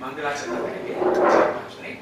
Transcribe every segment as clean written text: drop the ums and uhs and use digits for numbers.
मंगलाचरण करेंगे 4-5 नहीं।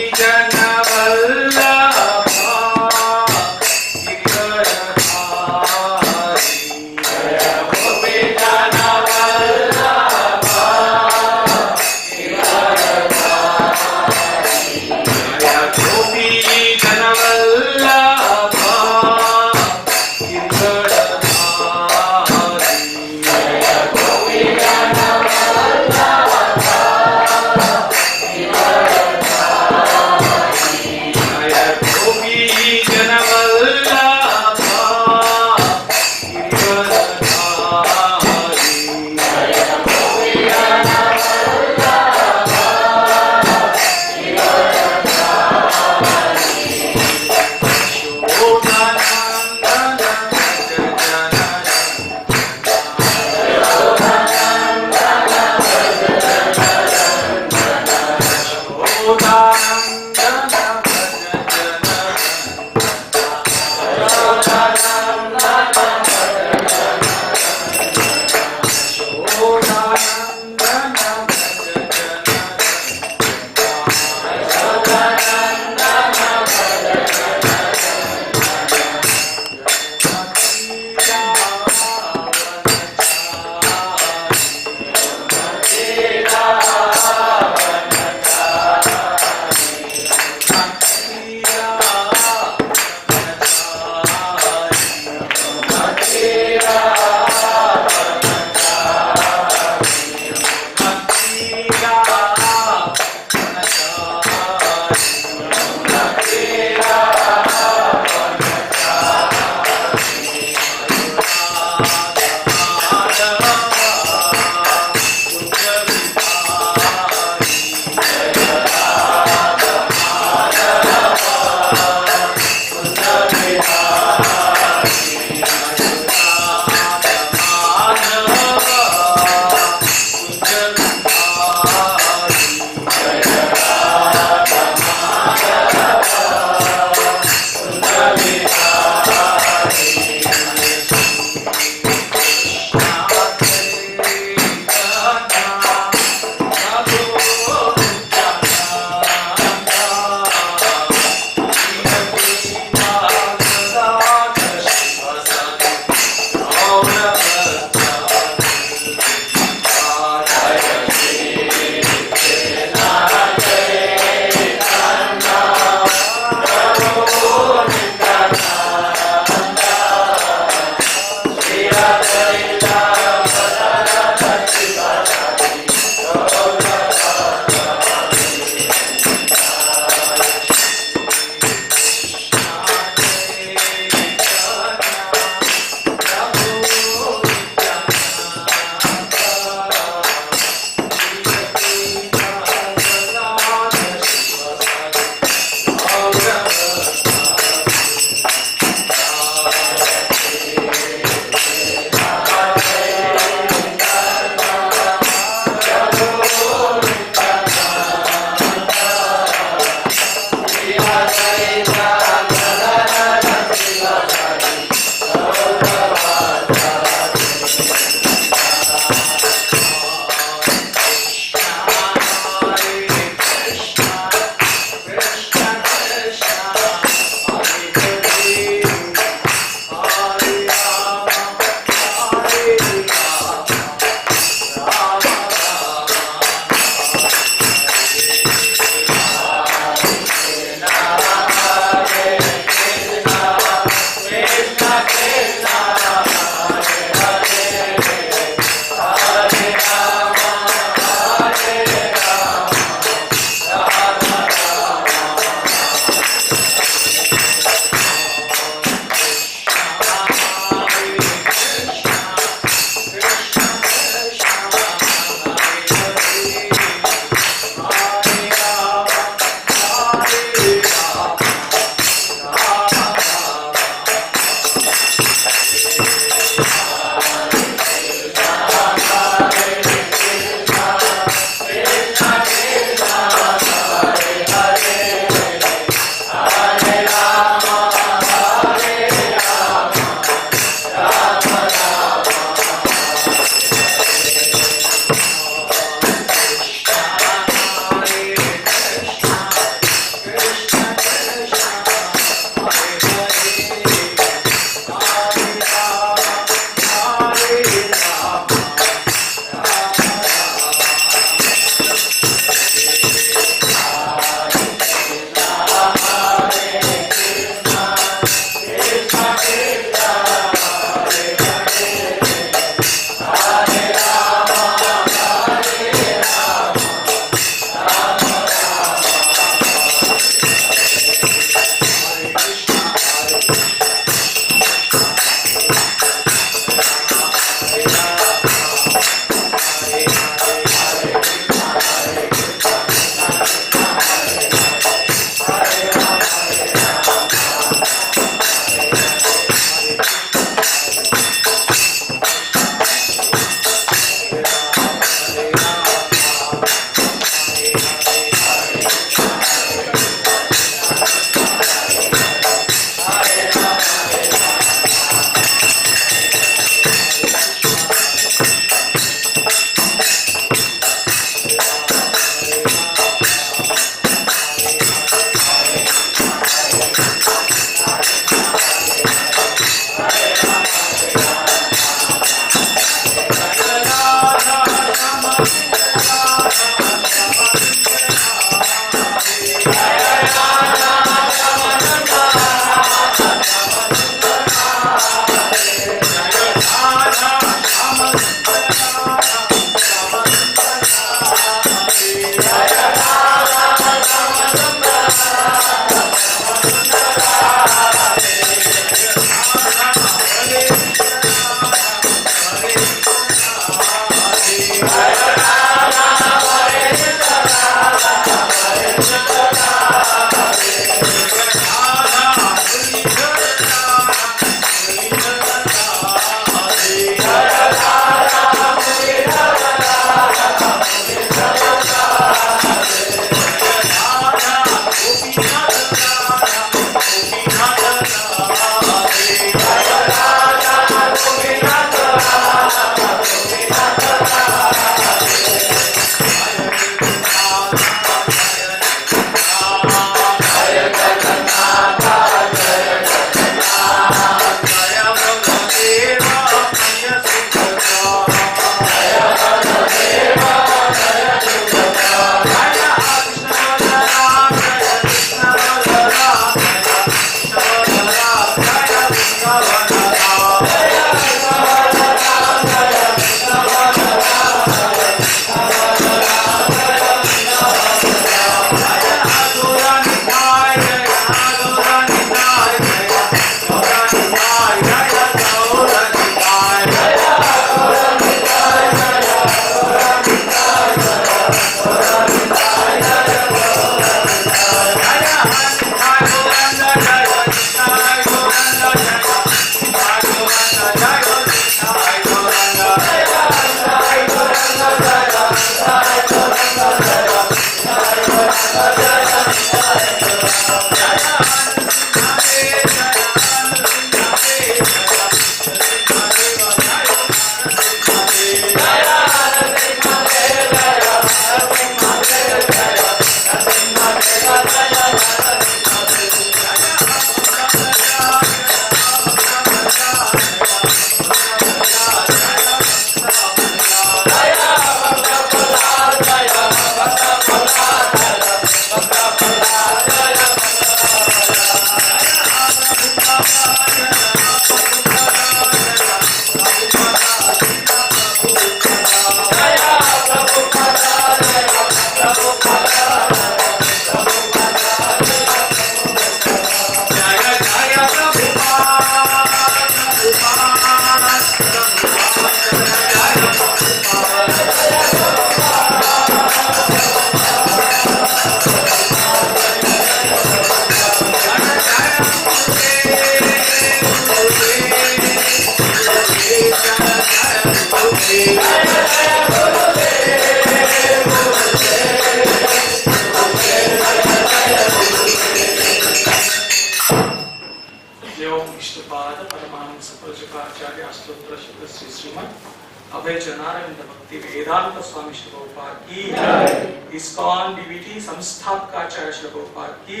इस्कॉन डीवीटी संस्थापकाचार्य श्री प्रभुपाद की,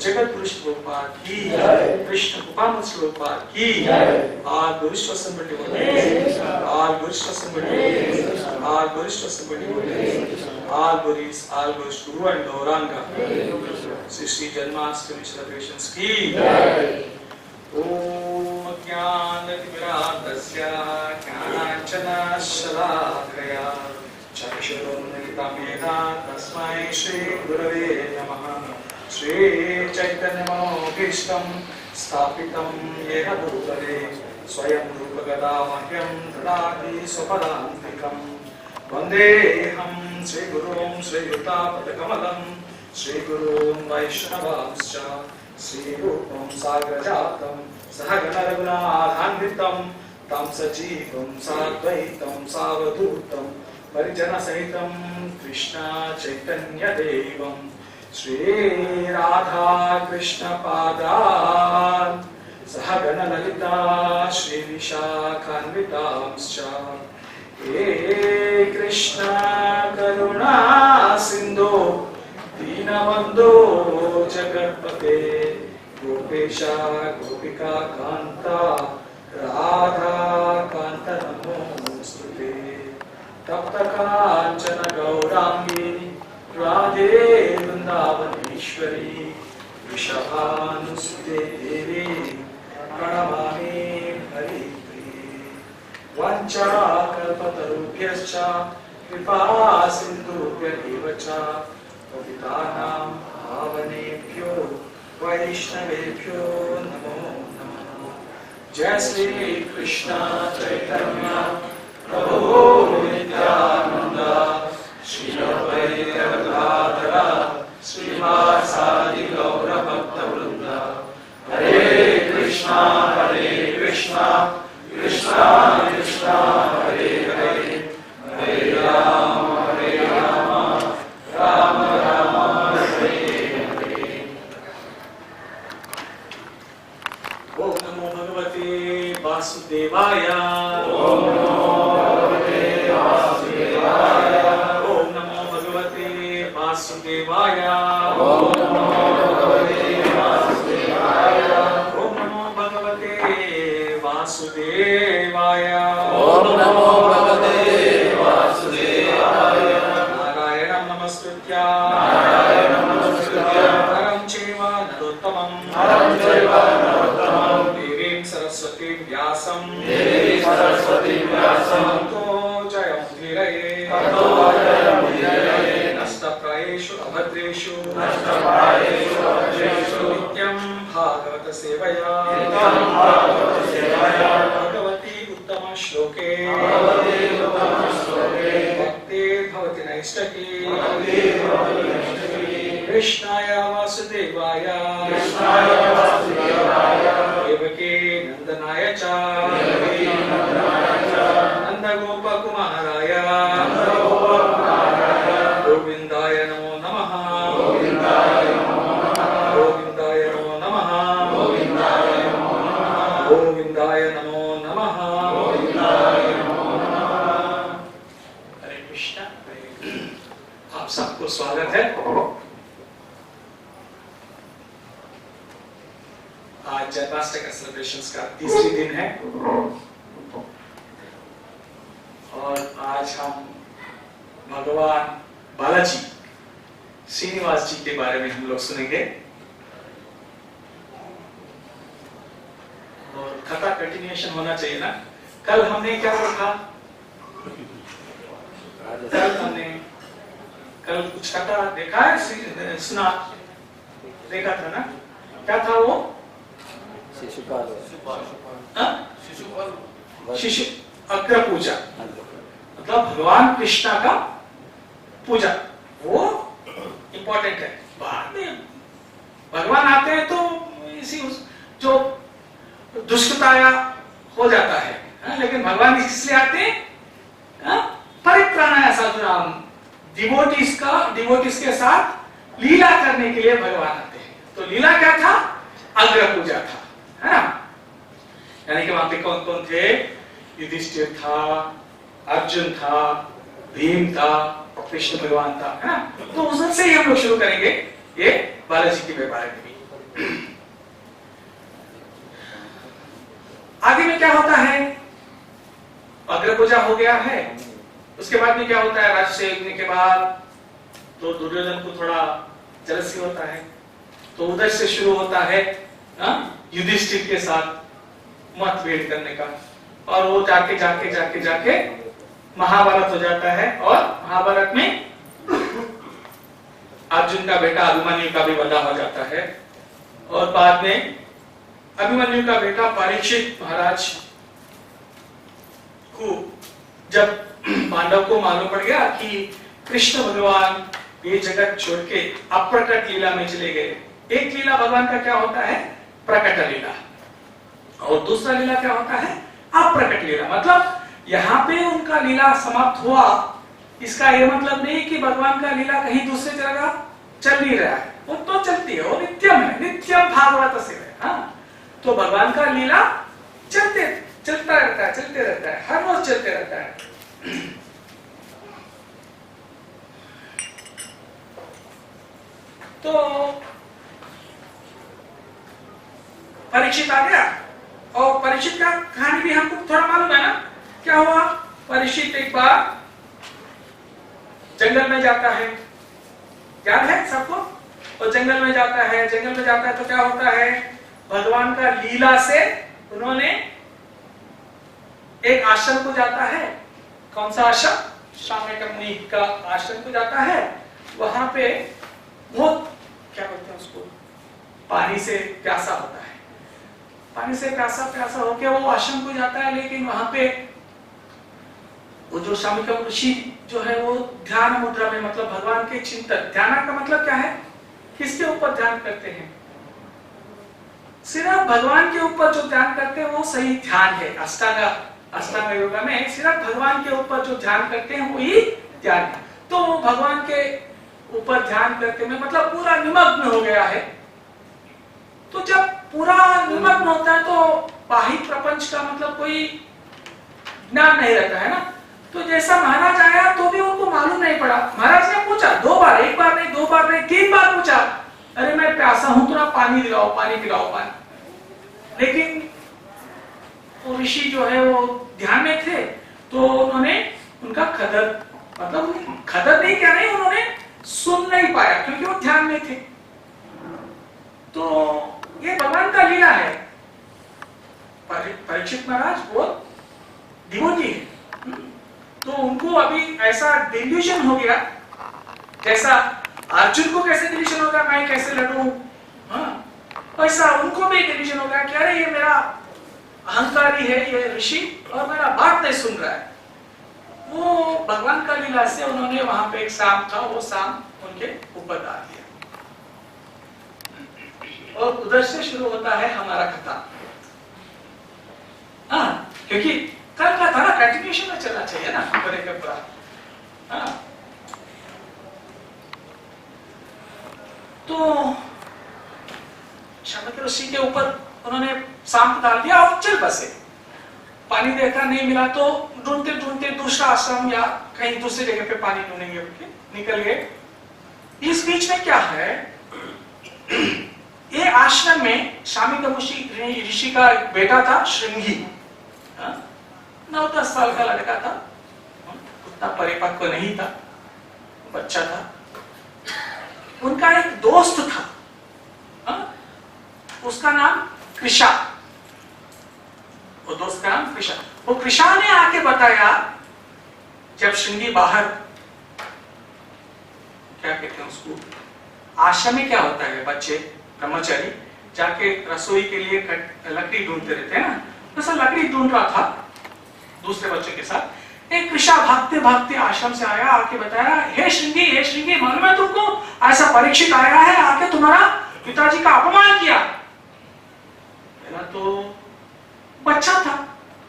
जगत पुरुष प्रभुपाद की, कृष्ण कृपामृत श्री प्रभुपाद की, आल गुरुश्व संबंधी बोले, आल गुरुश्व संबंधी बोले, आल गुरुश्व संबंधी बोले, आल गुरुश गुरु एंड गौरांगा श्री जन्माष्टमी सेलिब्रेशंस की। ओम ज्ञानतिमिरान्धस्य ज्ञानाञ्जनशलाकया चक्षुरुन्मिलितं तस्मै श्री गुरवे नमः। श्री चैतन्यमनोभीष्टं स्थापितं येन भूतले स्वयं रूपगदा मह्यं ददाति स्वपदान्तिकं। वन्देऽहं श्रीगुरुं श्रीयुतापदकमलं श्रीगुरून् वैष्णवांश्च श्रीरूपं साग्रजातं सहगण रघुनाथान्वितं तं सजीवं साद्वैतं सावधूतं परिजन सहितं कृष्ण चैतन्य देवं श्री राधा कृष्ण पादान् सहगण ललिता श्री विशाखान्वितांश्च हे कृष्ण करुणा सिंधु दीनबन्धो जगत्पते गोपेश गोपिका कांता राधा कांत नमोस्तुते तप्त कांचन गौरांगी राधे वृंदावनेश्वरी वृषभानुसुते देवी प्रणमामि हरिप्रिये वाञ्छाकल्पतरुभ्यश्च कृपा सिन्धुभ्यः च पतितानां पावनेभ्यो वैष्णवेभ्यो नमो नमः। जय श्री कृष्ण चैतन्य प्रभु नित्यानंद श्री अद्वैत गदाधर श्रीवासादि गौर भक्तवृंद हरे कृष्णा कृष्णा कृष्णा हरे हरे हरे राम राम राम हरे हरे। ओम नमो भगवते वासुदेवाय ओम नमो भगवते वासुदेवाय ओम नमो भगवते वासुदेवाय ओम नमो भगवते वासुदेवाय ओम नमो भगवते वासुदेवाय ओम नमो भगवते वासुदेवाय नारायणं नमस्कृत्य नरं चैव नरोत्तमं देवीं सरस्वतीं व्यासं ततो जयमुदीरये नष्टप्रायेषु अभद्रेषु नित्यं भागवत सेवया भगवती उत्तम श्लोके भक्तिर्भवति नैष्ठकी कृष्णाय वासुदेवाय देवकी नंदनाय च नंदगोपकुमाराय गोविंदाय नमो नमः गोविंदाय नमो नमः गोविंदाय नमो नमः। हरे कृष्ण। आप सबको स्वागत है। आज जन्माष्टमी सेलिब्रेशंस का तीसरी दिन है और आज हम भगवान बालाजी श्रीनिवास जी के बारे में हम लोग सुनेंगे और कथा कंटिन्यूएशन होना चाहिए ना। कल हमने क्या पढ़ा? कल कुछ कथा देखा है, सुना देखा था ना? क्या था वो? शिशु अग्र पूजा, मतलब भगवान कृष्णा का पूजा, वो इंपॉर्टेंट है। बाद में भगवान आते हैं तो इसी जो दुष्टताया हो जाता है, लेकिन भगवान इसलिए आते हैं परित्राणाय साधूनाम, डिवोटीज के साथ लीला करने के लिए भगवान आते हैं। तो लीला क्या था? अग्र पूजा था, है ना? यानी कि वहां पे कौन कौन थे? युधिष्ठिर था, अर्जुन था, भीम था, कृष्ण भगवान था, है ना? तो उधर से ही हम लोग शुरू करेंगे ये बालाजी के बारे में भी। आगे में क्या होता है? अग्र पूजा हो गया है, उसके बाद में क्या होता है? राज्य यज्ञ के बाद तो दुर्योधन को थोड़ा जलसी होता है, तो उधर से शुरू होता है युधिष्ठिर के साथ मतभेद करने का, और वो जाके जाके जाके जाके महाभारत हो जाता है। और महाभारत में अर्जुन का बेटा अभिमन्यु का भी वधा हो जाता है, और बाद में अभिमन्यु का बेटा परीक्षित महाराज को जब पांडव को मालूम पड़ गया कि कृष्ण भगवान ये जगत छोड़ के अप्रकट लीला में चले गए। एक लीला भगवान का क्या होता है? प्रकट लीला, और दूसरा लीला क्या होता है? अप्रकट लीला। मतलब यहाँ पे उनका लीला समाप्त हुआ, इसका ये मतलब नहीं कि भगवान का लीला कहीं दूसरे जगह चल नहीं रहा है, वो तो चलती है, वो नित्यम है, नित्यम भागवत से है। हाँ, तो भगवान का लीला चलता रहता है, चलते रहता है, हर रोज चलते रहता है। तो परीक्षित आ गया, और परीक्षित का कहानी भी हमको थोड़ा मालूम है ना, क्या हुआ। परीक्षित एक बार जंगल में जाता है, याद है सबको, और जंगल में जाता है तो क्या होता है, भगवान का लीला से उन्होंने एक आश्रम को जाता है। कौन सा आश्रम? शाम्यकर्णी का आश्रम को जाता है। वहां पे बहुत क्या बोलते हैं उसको, पानी से प्यासा होता है, पानी से प्यासा होके वो आश्रम को जाता है। लेकिन वहां पे वो जो शाम्यकर्म ऋषि जो है वो ध्यान मुद्रा में, मतलब भगवान के चिंतन, ध्यान का मतलब क्या है, किसके ऊपर ध्यान करते हैं, सिर्फ भगवान के ऊपर जो ध्यान करते हैं वो सही ध्यान है। अष्टांग योगा में सिर्फ भगवान के ऊपर जो ध्यान करते हैं वही ध्यान है। तो वो भगवान के ऊपर ध्यान करते में मतलब पूरा निमग्न हो गया है। तो जब पूरा निमग्न होता है तो बाह्य प्रपंच का मतलब कोई ज्ञान नहीं रहता है ना। तो जैसा महाराज आया तो भी उनको मालूम नहीं पड़ा। महाराज ने पूछा 2 बार, 1 बार नहीं, 2 बार नहीं, 3 बार पूछा, अरे मैं प्यासा हूं, थोड़ा पानी दिलाओ, पानी पिलाओ, पानी। लेकिन वो ऋषि जो है वो ध्यान में थे, तो उन्होंने उनका खदर नहीं, क्या नहीं, उन्होंने सुन नहीं पाया क्योंकि वो ध्यान में थे। तो ये भगवान का लीला है। परीक्षित महाराज बहुत डिवोटी है, तो उनको अभी ऐसा डिल्यूजन हो गया, जैसा अर्जुन को कैसे डिल्यूजन होगा मैं कैसे लड़ूं, हाँ, वैसा उनको भी डिल्यूजन होगा कि अरे ये मेरा अहंकारी है ये ऋषि और मेरा बात नहीं सुन रहा है। वो भगवान का लीला से उन्होंने वहां पे एक सांप था, वो सांप उनके ऊपर डाल दिया, और उधर से शुरू होता है हमारा कथा। हाँ, क्योंकि कल का था ना, कंटिन्यूएशन में चलना चाहिए ना पूरे का पूरा। हाँ, तो शाम्यकर ऋषि के ऊपर उन्होंने सांप डाल दिया और चल बसे। पानी देखा नहीं मिला तो ढूंढते ढूंढते दूसरा आश्रम या कहीं दूसरी जगह पे पानी ढूंढेंगे, निकल गए। इस बीच में क्या है, ये आश्रम में शाम्यकर ऋषि का एक बेटा था श्रृंगी, 9-10 साल का लड़का था, उतना परिपक्व नहीं था, बच्चा था। उनका एक दोस्त था, उसका नाम कृषा, वो दोस्त का नाम कृषा। वो कृषा ने आके बताया, जब श्रृंगी बाहर क्या कहते हैं उसको, आश्रम में क्या होता है, बच्चे ब्रह्मचारी जाके रसोई के लिए लकड़ी ढूंढते रहते हैं ना, वैसा लकड़ी ढूंढ रहा था दूसरे बच्चों के साथ। एक कृषा भागते भागते आश्रम से आया, आके बताया, हे श्रृंगी मालूम है तुमको, ऐसा परीक्षित आया है, आके तुम्हारा पिताजी का अपमान किया। पहला तो बच्चा था,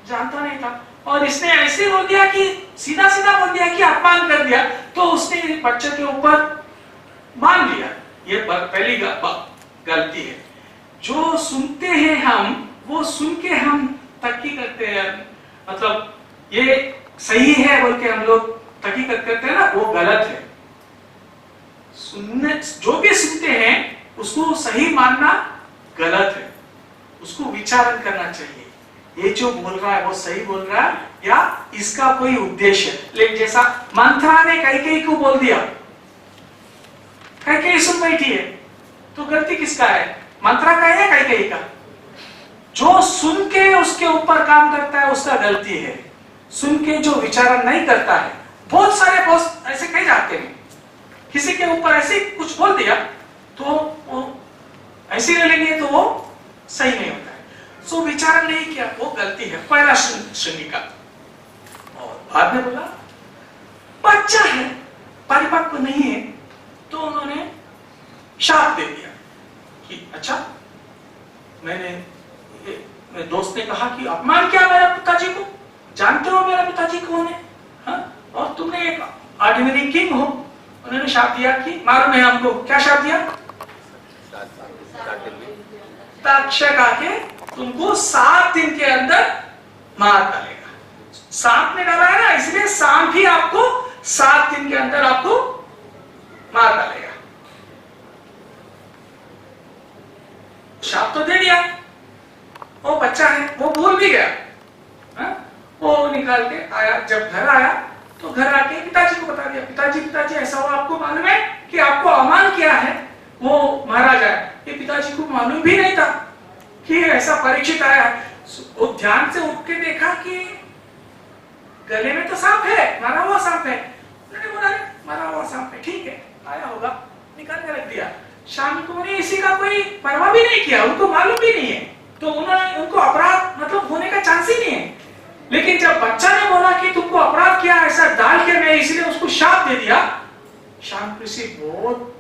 जानता नहीं था, और इसने ऐसे बोल दिया कि सीधा बोल दिया कि अपमान कर दिया, तो उसने बच्चे के ऊपर मान लिया। ये पहली गलती है। जो सुनते हैं हम, वो सुन के हम तक्की करते हैं, मतलब ये सही है बोल के हम लोग तक्की करते हैं ना, वो गलत है। सुनने जो भी सुनते हैं उसको सही मानना गलत है, उसको विचारण करना चाहिए, ये जो बोल रहा है वो सही बोल रहा है या इसका कोई उद्देश्य है। लेकिन जैसा मंथरा ने कैकेयी को बोल दिया, कैकेयी सुन बैठी है, तो गलती किसका है, मंथरा का है या कैकेयी का? जो सुन के उसके ऊपर काम करता है उसका गलती है, सुन के जो विचारण नहीं करता है। बहुत सारे बॉस ऐसे कह जाते हैं, किसी के ऊपर ऐसे कुछ बोल दिया तो वो ऐसे ले लेंगे तो वो सही नहीं होता है। सो विचारण नहीं किया, वो गलती है, पहला श्रृंगी का। और बाद में बोला बच्चा है, परिपक्व नहीं है, तो उन्होंने शाप दे दिया कि अच्छा, मेरे दोस्त ने कहा कि अपमान किया मेरे पिताजी को, जानते हो मेरा पिताजी कौन है, हाँ? और तुमने एक ऑर्डिनरी किंग हो, उन्होंने शाप दिया कि मालूम है हमको, क्या शाप दिया? तक्षक आके तुमको 7 दिन के अंदर मार डालेगा। सांप ने डाला है ना, इसलिए सांप ही आपको 7 दिन के अंदर आपको मार डालेगा। शाप तो दे दिया, वो बच्चा है वो भूल भी गया। वो निकाल के आया, जब घर आया तो घर आके पिताजी को बता दिया, पिताजी ऐसा हुआ, आपको मालूम है कि आपको अमान किया है वो महाराज है। ये पिताजी को मालूम भी नहीं था कि ऐसा परीक्षित आया है। वो ध्यान से उठ के देखा कि गले में तो सांप है, मारा हुआ सांप है। उन्होंने बोला मारा हुआ सांप है, ठीक है आया होगा, निकाल के रख दिया। शाम को उन्हें इसी का कोई परवाह भी नहीं किया, उनको मालूम भी नहीं है, तो उनको अपराध मतलब होने का चांस ही नहीं है। लेकिन जब बच्चा ने बोला कि तुमको अपराध किया ऐसा डाल के, मैं इसलिए उसको शाप दे दिया, शाम ऋषि बहुत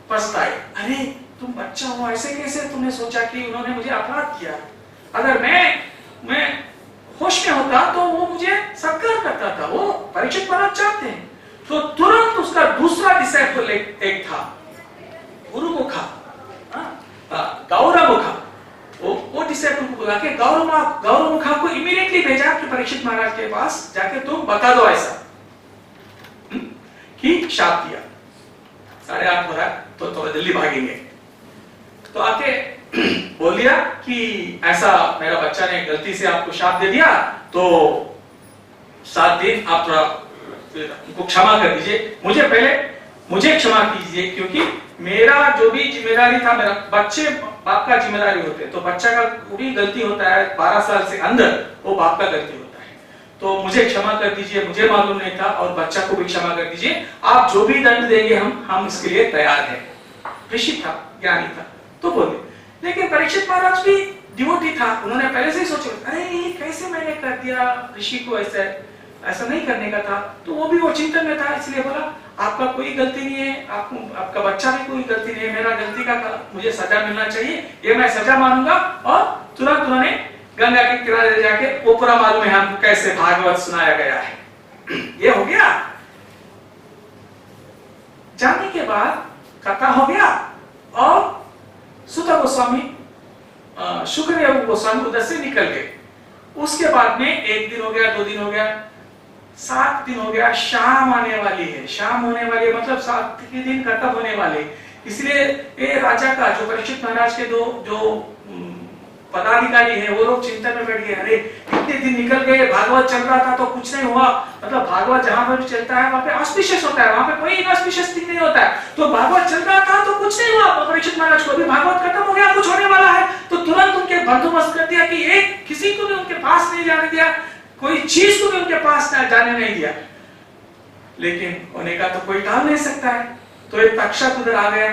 पछताए। अरे तुम बच्चा हो, ऐसे कैसे तुमने सोचा कि उन्होंने मुझे अपराध किया? अगर मैं होश में होता तो वो मुझे सत्कार करता था। वो परीक्षित महाराज चाहते हैं। तो तुरंत उसका दूसरा डिसाइपल एक था, गुरुमुखा, गौरमुखा। वो डिसाइपल को बुला के गौरमुखा को इमीडिएटली भेजा कि परीक्षित महाराज के पास जाके तुम बता दो ऐसा कि शाप दिया। 8:30 हो रहा है तो थोड़ा जल्दी भागेंगे। तो आके बोल दिया कि ऐसा मेरा बच्चा ने गलती से आपको शाप दे दिया, तो 7 दिन आप थोड़ा उनको क्षमा कर दीजिए, मुझे क्षमा कीजिए, क्योंकि मेरा जो भी जिम्मेदारी था, मेरा बच्चे बाप का जिम्मेदारी होते हैं, तो बच्चा का भी गलती होता है 12 साल से अंदर, वो बाप का गलती होता है। तो मुझे क्षमा कर दीजिए, मुझे मालूम नहीं था, और बच्चा को भी क्षमा कर दीजिए। आप जो भी दंड देंगे हम इसके लिए तैयार हैं। ऋषि था, ज्ञानी था, तो बोले। लेकिन परीक्षित महाराज भी डिवोटी था, उन्होंने पहले से ही सोचा, अरे ये कैसे मैंने कर दिया, ऋषि को ऐसा नहीं करने का था। तो वो चिंतन में था, इसलिए बोला आपका कोई गलती नहीं है, आपका बच्चा भी कोई गलती नहीं है, मेरा गलती का मुझे सजा मिलना चाहिए, ये मैं सजा मानूंगा। और तुरंत उन्होंने गंगा के किनारे जाके, वो पूरा मालूम है हमको कैसे भागवत सुनाया गया है। ये हो गया। जाने के बाद कथा हो गया, और सुत गोस्वामी, शुक्रदेव गोस्वामी उधर से निकल गए। उसके बाद में 1 दिन हो गया, 2 दिन हो गया, 7 दिन हो गया, शाम आने वाली है, शाम होने वाली है, मतलब 7 के दिन खत्म होने वाले। इसलिए ये राजा का, जो परीक्षित महाराज के जो पदाधिकारी है, वो लोग चिंता में बैठ गए। अरे इतने दिन निकल गए, भागवत चल रहा था तो कुछ नहीं हुआ, मतलब भागवत जहां पर चलता है वहां पे ऑस्पिशियस होता है, वहां पे कोई इनऑस्पिशियस थिंग नहीं होता है। तो भागवत चल रहा था तो कुछ नहीं हुआ, परीक्षित महाराज को भी भागवत खत्म हो गया, कुछ होने वाला है। तो तुरंत उनके बंदोबस्त कर दिया कि एक किसी को भी उनके पास नहीं जाने दिया, कोई चीज को भी उनके पास जाने नहीं दिया। लेकिन होने का तो कोई टाल नहीं सकता है। तो एक तक्षक उधर आ गया,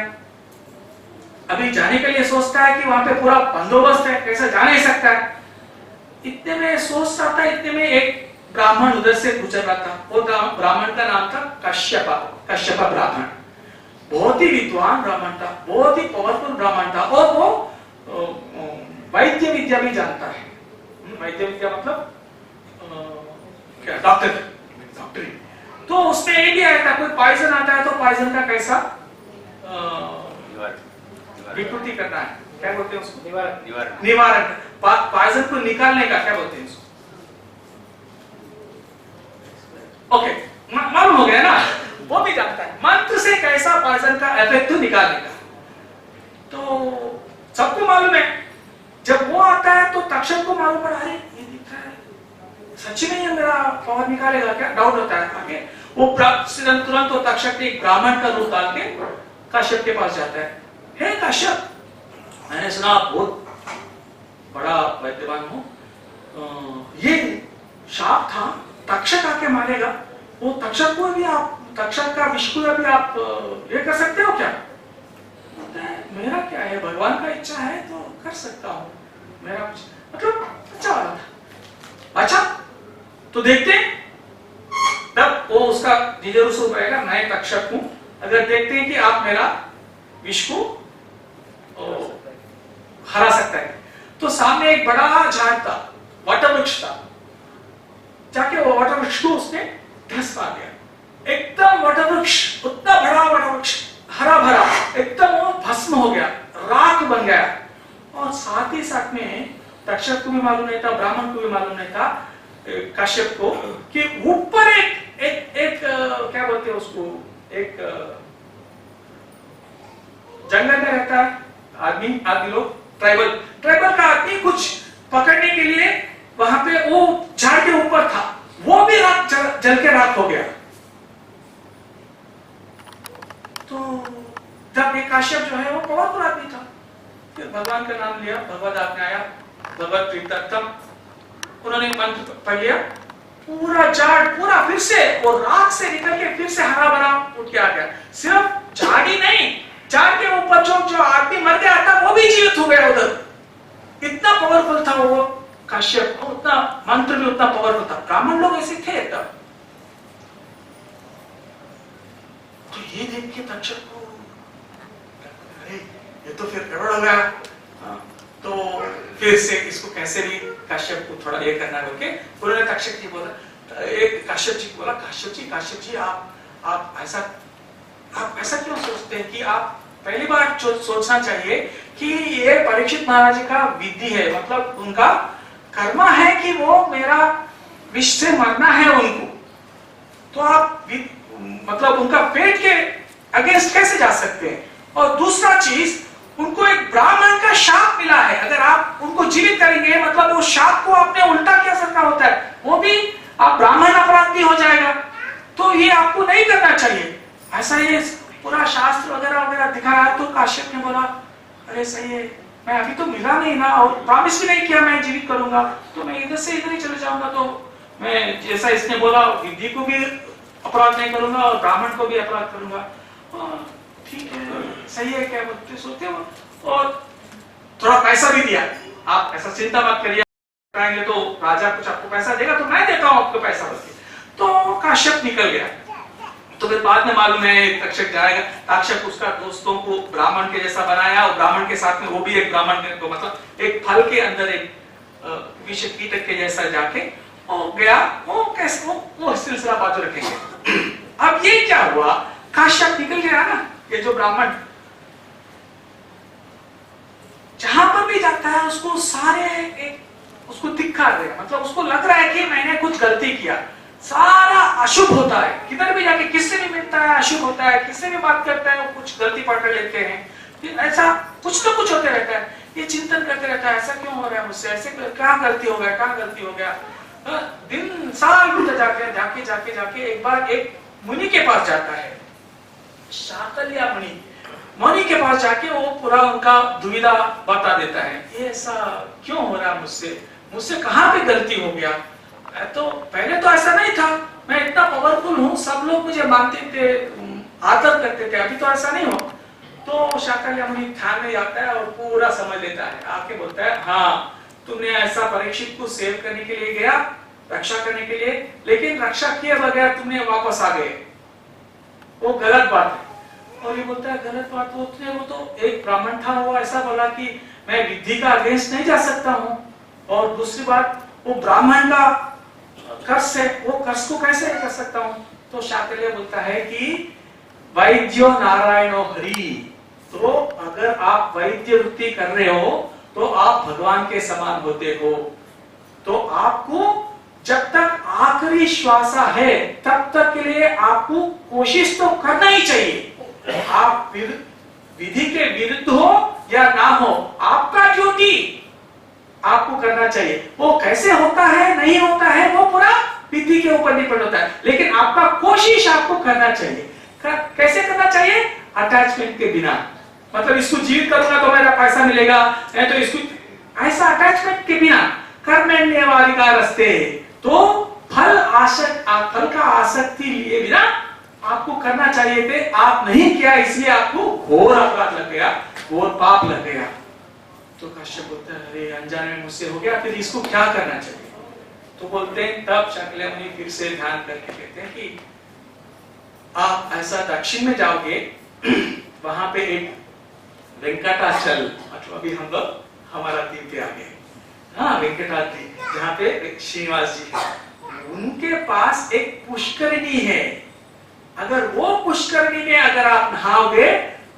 अभी जाने के लिए सोचता है कि वहां पे पूरा बंदोबस्त है, कैसे जा नहीं सकता है। इतने में सोच रहा था, इतने में एक ब्राह्मण उधर से गुजर रहा था। वो ब्राह्मण का नाम था कश्यप ब्राह्मण। बहुत ही विद्वान ब्राह्मण था, बहुत ही पावरफुल ब्राह्मण था, और वो वैद्य विद्या भी जानता है। वैद्य विद्या मतलब क्या, डॉक्टरी। तो उसमें ये भी आया था, कोई पॉइजन आता है तो पॉइजन का कैसा विकृति करना है, क्या बोलते हैं उसको, निवारण। पॉइजन को निकालने का क्या बोलते हैं उसको, ओके, मालूम हो गया ना, वो भी जानता है मंत्र से कैसा पॉइजन का इफेक्ट निकालने का। तो सबको मालूम है। जब वो आता है तो तक्षक को मालूम पड़ा, अरे ये दिख रहा है सच्ची में ये मेरा पावर निकालेगा क्या, डाउट होता है। आगे वो तुरंत तो तक्षक एक ब्राह्मण का रूप डाल के कश्यप के पास जाता है। हे कश्यप, मैंने सुना आप बहुत बड़ा वैद्यवान हो, ये शाप था, तक्षक आके मारेगा, वो तक्षक को भी आप, तक्षक का विष को भी आप ये कर सकते हो क्या? मेरा क्या है, भगवान का इच्छा है तो कर सकता हूँ, मेरा मतलब अच्छा वाला था। अच्छा तो देखते हैं, तब वो उसका जिजरू स्वरूप रहेगा, मैं तक्षक हूं, अगर देखते हैं कि आप मेरा विष को हरा सकता है। तो सामने एक बड़ा झाड़ था, वट वृक्ष था, जाके वो वट वृक्ष को उसने धस पा दिया। एकदम वटवृक्ष, उतना बड़ा वटवृक्ष, हरा भरा, एकदम वो भस्म हो गया, राख बन गया। और साथ ही साथ में तक्षक को भी मालूम नहीं था, ब्राह्मण को भी मालूम नहीं था, काश्यप को, कि ऊपर एक क्या बोलते हैं उसको, एक जंगल में रहता है आदमी लोग, ट्राइबल का आदमी कुछ पकड़ने के लिए वहां पे वो झाड़ के ऊपर था, वो भी रात जल के राख हो गया। तो जब ये काश्यप जो है वो पावरफुल आदमी था, फिर भगवान का नाम लिया, भगवद आज्ञा आया, भगवत प्रीतम, उन्होंने मंत्र पढ़ लिया, पूरा झाड़ पूरा फिर से वो राख से निकल के फिर से हरा भरा उठ के आ गया। सिर्फ झाड़ ही नहीं, झाड़ के ऊपर जो आदमी मर गया था वो भी जीवित हो गया उधर। इतना पावरफुल था वो काश्यप, उतना मंत्र भी उतना पावरफुल था। ब्राह्मण लोग ऐसे थे तब। तो ये देख के तक्षक को, अरे ये तो फिर गड़बड़ हो गया। तो फिर से इसको कैसे भी काश्यप को थोड़ा ये करना है बोल उन्होंने तक्षक जी बोला, काश्यप जी को बोला, काश्यप जी आप ऐसा क्यों सोचते हैं कि आप पहली बार सोचना चाहिए कि ये परीक्षित महाराज का विधि है, मतलब उनका कर्मा है कि वो मेरा विष से मरना है उनको, तो आप मतलब उनका पेट के अगेंस्ट कैसे जा सकते हैं। और दूसरा चीज, उनको एक ब्राह्मण का शाप मिला है, अगर आप उनको जीवित करेंगे मतलब वो शाप को आपने उल्टा क्या करना होता है, वो भी आप ब्राह्मण अपराध भी हो जाएगा, तो ये आपको नहीं करना चाहिए। ऐसा ये पूरा शास्त्र वगैरह दिखा रहा है। तो काश्यप ने बोला, अरे सही है, मैं अभी तो मिला नहीं ना, और प्रॉमिस भी नहीं किया मैं जीवित करूंगा, तो मैं इधर से इधर ही चले जाऊंगा, तो मैं जैसा इसने बोला विधि को भी अपराध नहीं करूंगा और ब्राह्मण को भी अपराध करूंगा। ठीक है, सही है, क्या बोलते सोचते हो। और थोड़ा पैसा भी दिया, आप ऐसा चिंता मत करिए, कराएंगे तो राजा कुछ आपको पैसा देगा, तो मैं देता हूं आपको पैसा बोल के। तो काश्यप निकल गया। तो फिर बाद में मालूम है तक्षक जाएगा, तक्षक उसका दोस्तों को ब्राह्मण के जैसा बनाया, और ब्राह्मण के साथ में वो भी एक ब्राह्मण को, मतलब एक फल के अंदर एक विष कीटक के जैसा जाके वो गया। वो कैसे वो सिलसिला बाजू रखेंगे। अब ये क्या हुआ, काश्यप निकल गया ना, ये जो ब्राह्मण जहां पर भी जाता है उसको सारे उसको दिखा दे, मतलब उसको लग रहा है कि मैंने कुछ गलती किया, सारा अशुभ होता है, किधर भी जाके किससे भी मिलता है अशुभ होता है, किससे भी बात करता है वो कुछ गलती पकड़ लेते हैं, फिर ऐसा कुछ तो कुछ होते रहता है। ये चिंतन करते रहता है, ऐसा क्यों हो रहा है मुझसे, ऐसे क्या गलती हो गया, क्या गलती हो गया। दिन साल बीत जाके एक बार एक मुनि के पास जाता है, शाकल्या मुनि के पास जाके वो पूरा उनका दुविधा बता देता है, ये ऐसा क्यों हो रहा है मुझसे कहां पे गलती हो गया। तो पहले तो ऐसा नहीं था, मैं इतना पावरफुल हूँ, सब लोग मुझे मानते थे, आदर करते थे, अभी तो ऐसा नहीं हो। तो शाकल्या मुनि ध्यान में आता है और पूरा समझ लेता है, आके बोलता है, हाँ तुमने ऐसा परीक्षित को सेव करने के लिए गया, रक्षा करने के लिए, लेकिन रक्षा किए बगैर तुमने वापस आ गए, वो गलत बात है। और ये बोलता है गलत बात, वो तो एक ब्राह्मण था, वो ऐसा बोला कि मैं विधि का अगेंस्ट नहीं जा सकता हूँ, और दूसरी बात वो ब्राह्मण का कर्ष है, वो कर्ष को कैसे कर सकता हूँ। तो शाकल्य बोलता है कि वैद्यो नारायणो हरि, तो अगर आप वैद्य वृत्ति कर रहे हो तो आप भगवान के समान होते हो, तो आपको जब तक आखिरी श्वास है तब तक के लिए आपको कोशिश तो करना ही चाहिए। आप विधि के विरुद्ध हो या ना हो, आपका ड्यूटी आपको करना चाहिए। वो कैसे होता है नहीं होता है वो पूरा विधि के ऊपर डिपेंड होता है, लेकिन आपका कोशिश आपको करना चाहिए। कैसे करना चाहिए, अटैचमेंट के बिना, मतलब इसको जीवित करूंगा तो मेरा पैसा मिलेगा, नहीं तो इसको, ऐसा अटैचमेंट के बिना, कर्मेण्येवाधिकारस्ते, तो फल का आसक्ति लिए बिना आपको करना चाहिए थे, आप नहीं किया, इसलिए आपको घोर अपराध लग गया, घोर पाप लग गया। तो काश्यप बोलते हैं, अरे अनजाने में मुझसे हो गया, फिर इसको क्या करना चाहिए। तो बोलते हैं, तब शाकल्या मुनि फिर से ध्यान करके कहते हैं कि आप ऐसा दक्षिण में जाओगे, वहां पे एक वेंकटाचल, मतलब अभी हम लोग हमारा द्वीप पे आ गए, हाँ वेंकटाद्री, जहाँ पे श्रीनिवास जी है, उनके पास एक पुष्करिणी है, अगर वो पुष्करणी में अगर आप नहाओगे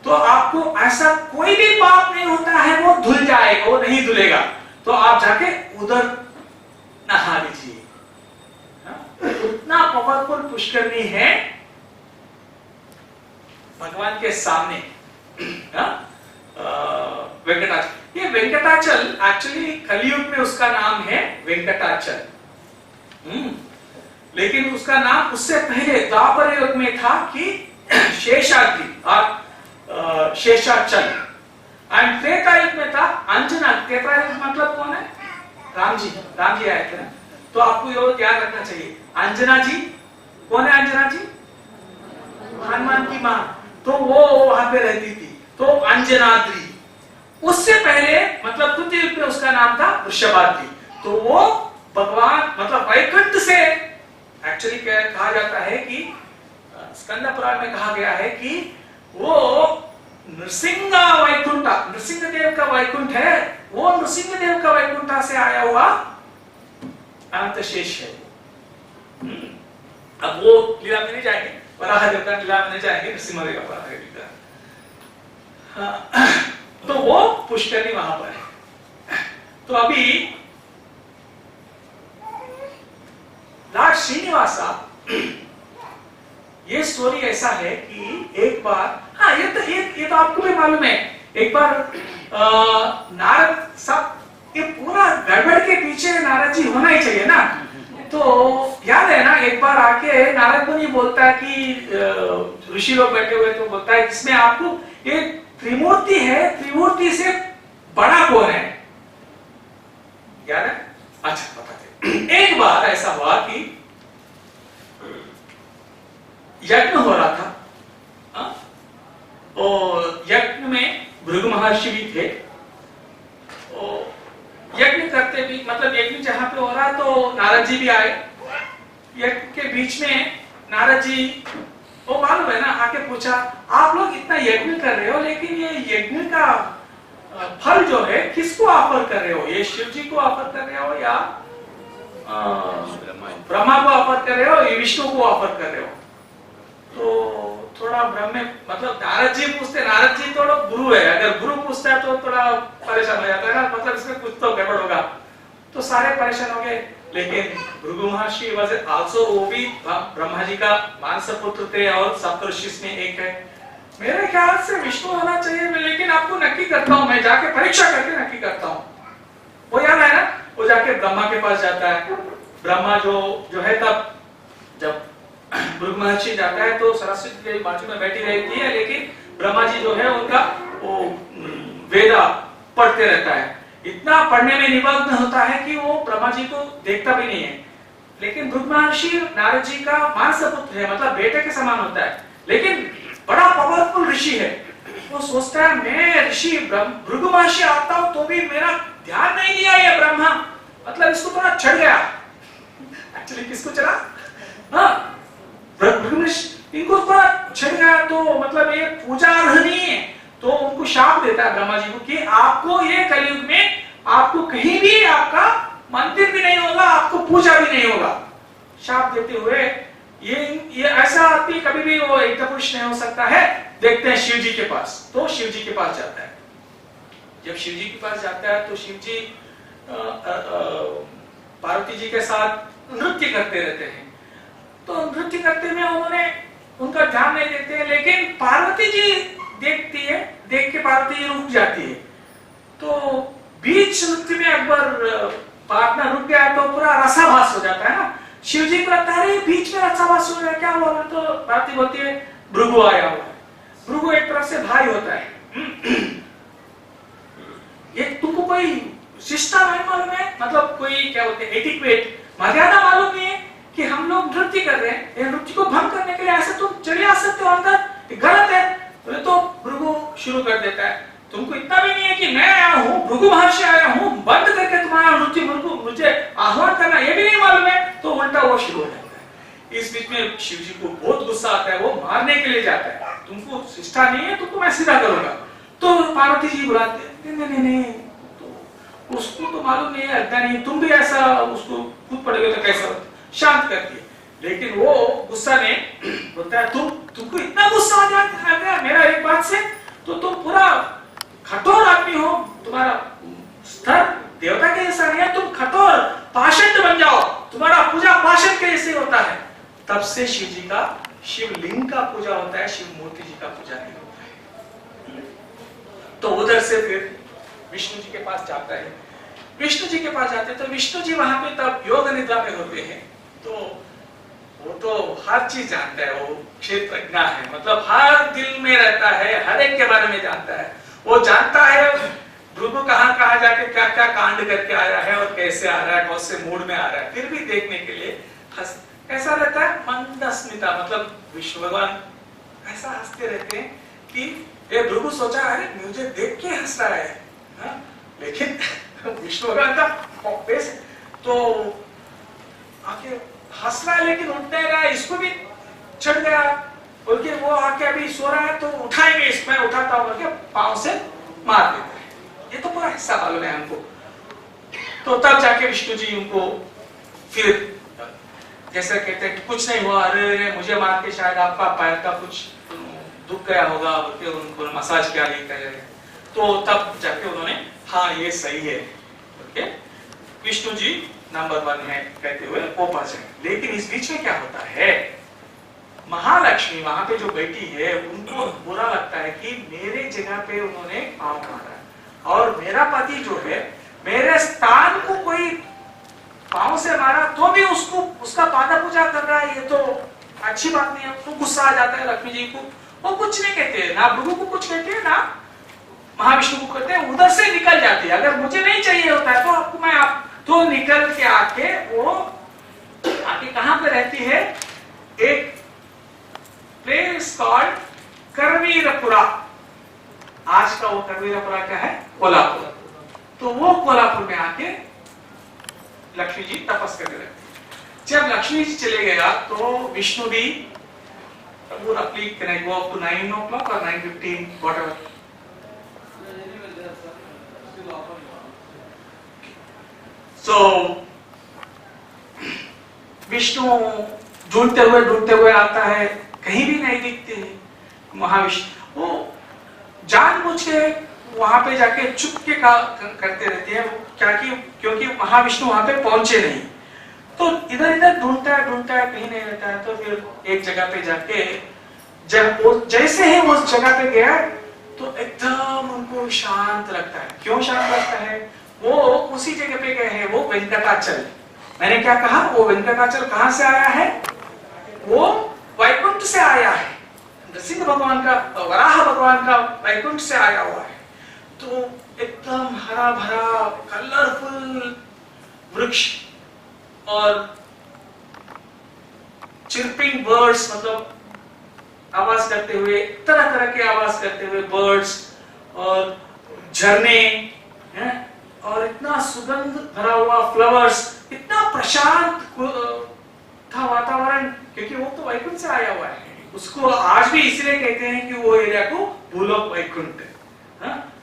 तो आपको ऐसा कोई भी पाप नहीं होता है, वो धुल जाएगा, वो नहीं धुलेगा। तो आप जाके उधर नहा लीजिए। उतना पावरफुल पुष्करणी है भगवान के सामने। वेंकटाचल, ये वेंकटाचल एक्चुअली कलयुग में उसका नाम है वेंकटाचल, लेकिन उसका नाम उससे पहले द्वापर युग में था कि शेषाद्रि और शेषाचल, एंड त्रेता युग में था अंजना। त्रेता युग मतलब कौन है? राम जी आए थे ना। तो आपको ये याद रखना चाहिए, अंजना जी कौन है? अंजना जी हनुमान की मां, तो वो वहां पे रहती थी, तो अंजनाद्री। उससे पहले मतलब तृतीय युग में उसका नाम था वृषभाद्री। तो वो भगवान मतलब वैकुंठ से एक्चुअली कहा जाता है कि स्कंद पुराण में कहा गया है कि वो नृसिंह वैकुंठ, नृसिंह देव का वैकुंठ है, वो नृसिंह देव का वैकुंठ से आया हुआ अनंत शेष है। अब वो लीला में नहीं जाएंगे, वराह देव का लीला में नहीं जाएंगे, नृसिंह देव का वराह देव का। तो वो पुष्करणी वहां पर है। तो अभी लॉर्ड श्रीनिवासा, ये स्टोरी ऐसा है कि एक बार, हाँ ये तो आपको भी मालूम है, एक बार नारद सब ये पूरा गड़बड़ के पीछे नारद जी होना ही चाहिए ना। तो याद है ना, एक बार आके नारद मुनि बोलता है कि ऋषि लोग बैठे हुए, तो बोलता है इसमें आपको ये त्रिमूर्ति है, त्रिमूर्ति से बड़ा कौन है? याद है? अच्छा बताते। एक बार ऐसा हुआ कि यज्ञ हो रहा था, और यज्ञ में भृगु महर्षि भी थे। यज्ञ करते भी मतलब यज्ञ जहां पे हो रहा, तो नारद जी भी आए। यज्ञ के बीच में नारद जी, वो मालूम है ना, आके पूछा आप लोग इतना यज्ञ कर रहे हो, लेकिन ये यज्ञ का फल जो है किसको ऑफर कर रहे हो? ये शिव जी को ऑफर कर रहे हो या ब्रह्मा को ऑफर कर रहे हो, या विष्णु को ऑफर कर रहे हो? तो थोड़ा भ्रम में मतलब नारद जी पूछते, नारद जी थोड़ा गुरु है, अगर गुरु पूछता है तो थोड़ा परेशान हो जाता है ना, मतलब इसमें कुछ तो गड़बड़ होगा। तो सारे परेशान हो गए। लेकिन भृगु महर्षि वाज आल्सो, वो भी ब्रह्मा जी का मानस पुत्र थे और सप्तऋषि में एक है। मेरे ख्याल से विष्णु होना चाहिए, लेकिन आपको नक्की करता हूं, मैं जाके परीक्षा करके नक्की करता हूं। वो याद है ना, वो जाके ब्रह्मा के पास जाता है। ब्रह्मा जो है, तब जब भृगु महर्षि जाता है तो सरस्वती देवी बाजू में बैठी रहती है, लेकिन ब्रह्मा जी जो है उनका वो वेदा पढ़ते रहता है। इतना पढ़ने में निमग्न होता है कि वो ब्रह्मा जी को देखता भी नहीं है। लेकिन भृगु महर्षि नारद जी का मानस पुत्र है, मतलब बेटे के समान होता है, लेकिन बड़ा पावरफुल ऋषि है। वो सोचता है मैं ऋषि भृगु महर्षि आता हूं तो भी मेरा ध्यान नहीं दिया ये ब्रह्मा, मतलब इसको थोड़ा चढ़ गया। एक्चुअली किसको चढ़ा? हाँ, इनको थोड़ा चढ़ गया, तो मतलब ये पूजा अर्ह नहीं है। तो उनको शाप देता है ब्रह्मा जी को कि आपको ये कलयुग में आपको कहीं भी आपका मंदिर भी नहीं होगा, आपको पूजा भी नहीं होगा। शाप देते हुए ये ऐसा आदमी कभी भी वो एक पुरुष नहीं हो सकता है। देखते हैं शिव जी के पास, तो शिव जी के पास जाता है। जब शिव जी के पास जाता है तो शिव जी पार्वती जी के साथ नृत्य करते रहते हैं। तो नृत्य करते में उन्होंने उनका ध्यान नहीं देते, लेकिन पार्वती जी देखती है, देख के पार्वती जी रुक जाती है। तो बीच नृत्य में अकबर पार्टनर रुक गया तो पूरा रसाभास हो जाता है ना। शिव जी को लगता है बीच में रसाभास हो गया, क्या हुआ? तो पार्वती बोलती है भृगु आया हुआ है। भृगु एक तरफ से भाई होता है। ये तुमको कोई शिष्टा नहीं मालूम है, मतलब कोई क्या बोलते हैं एटिक्वेट, मर्यादा मालूम नहीं है कि हम लोग नृत्य कर रहे हैं, ये नृत्य को भंग करने के लिए ऐसे तुम चले आ सकते हो अंदर, ये गलत है। बोले तो भृगु शुरू कर देता है, तुमको इतना भी नहीं है कि मैं आया हूँ, भृगु महर्षि आया हूँ, बंद करके तुम्हारा नृत्य मुझे आह्वान करना ये भी नहीं मालूम है। तो उल्टा वो शुरू हो जाता है। इस बीच में शिव जी को बहुत गुस्सा आता है, वो मारने के लिए जाता है, तुमको शिष्टा नहीं है, तुमको मैं सीधा करूंगा। तो पार्वती जी बुलाते नहीं, तो उसको तो मालूम नहीं है, अज्ञानी, तुम भी ऐसा उसको कूद पड़ेगा तो कैसा? शांत करती है। लेकिन वो गुस्सा में बोलता है तुमको इतना गुस्सा आ गया मेरा एक बात से, तो तुम पूरा कठोर आदमी हो, तुम्हारा स्तर देवता के जैसा नहीं है, तुम कठोर पाषंड बन जाओ, तुम्हारा पूजा पाषंड के जैसे होता है। तब से शिव जी का, शिवलिंग का पूजा होता है, शिव मूर्ति जी का पूजा नहीं होता है। तो उधर से फिर विष्णु जी के पास जाता है। विष्णु जी के पास जाते हैं तो विष्णु जी वहां पे तब योग निद्रा में होते हैं। तो वो तो हर चीज जानता है, वो क्षेत्रज्ञ है, मतलब हर दिल में रहता है, हर एक के बारे में जानता है। वो जानता है भृगु कहाँ जाके क्या क्या कांड करके आया है और कैसे आ रहा है, कौन से मूड में आ रहा है, फिर भी देखने के लिए कैसा रहता है, मंदस्मिता, मतलब विष्णु भगवान ऐसा हंसते रहते हैं कि ये भृगु सोचा अरे मुझे देख के हंस रहा है, हा? लेकिन विष्णु भगवान का फेस तो आके हंस रहा है लेकिन उठ नहीं रहा है, इसको भी चढ़ गया, बोल वो आके अभी सो रहा है तो उठाएंगे, इसमें उठाता हूं पांव से मार देते हैं। ये तो पूरा हिस्सा मालूम है हमको। तो तब जाके विष्णु जी उनको फिर जैसा कहते हैं कि कुछ नहीं हुआ, अरे मुझे मार के शायद आपका पैर का कुछ दुख गया होगा, उनको मसाज किया गया। तो तब जाके उन्होंने हाँ ये सही है, ओके विष्णु जी नंबर 1 है कहते हुए वो पास है। लेकिन इस बीच में क्या होता है, महालक्ष्मी वहां पे जो बैठी है उनको बुरा लगता है कि मेरे जगह पे उन्होंने पांव मारा और मेरा पति जो है मेरे स्थान को कोई पांव से मारा तो भी उसको उसका पादा पूजा कर रहा है, ये तो अच्छी बात नहीं है। तो गुस्सा आ जाता है लक्ष्मी जी को, वो कुछ नहीं कहते, ना भृगु को कुछ कहते हैं ना महाविष्णु को कहते हैं, उधर से निकल जाती है। अगर मुझे नहीं चाहिए होता है तो आपको मैं तो निकल के आके वो आके कहां पे रहती है, एक प्लेस कॉल्ड करवीरपुरा। आज का वो करवीरपुरा क्या है, कोल्हापुर। तो वो कोल्हापुर में आके लक्ष्मी जी तपस करने लगती। जब लक्ष्मी जी चले गया तो विष्णु भी roughly can I go up to 9 o'clock or 9:15 whatever. So Vishnu ढूंढते हुए आता है, कहीं भी नहीं दिखते महाविष्णु। वो जानबूझ के वहां पे जाके चुप के करते रहते हैं, क्योंकि महाविष्णु वहां पे पहुंचे नहीं। तो इधर इधर ढूंढता है कहीं नहीं रहता है। तो फिर एक जगह पे जाके जब वो जैसे ही उस जगह पे गया तो एकदम उनको शांत लगता है। क्यों शांत लगता है, वो उसी जगह पे गए हैं, वो वेंकटाचल। मैंने क्या कहा, वो वेंकटाचल कहां से आया है, वो वैकुंठ से आया है। नरसिंह भगवान का, वराह भगवान का वैकुंठ से आया हुआ है। तो एकदम हरा भरा कलरफुल वृक्ष और चिरपिंग बर्ड्स, मतलब आवाज करते हुए, तरह तरह के आवाज करते हुए बर्ड्स और झरने हैं, और इतना सुगंध भरा हुआ फ्लावर्स, इतना प्रशांत था वातावरण, क्योंकि वो तो वैकुंठ से आया हुआ है। उसको आज भी इसलिए कहते हैं कि वो एरिया को भूलोक वैकुंठ है।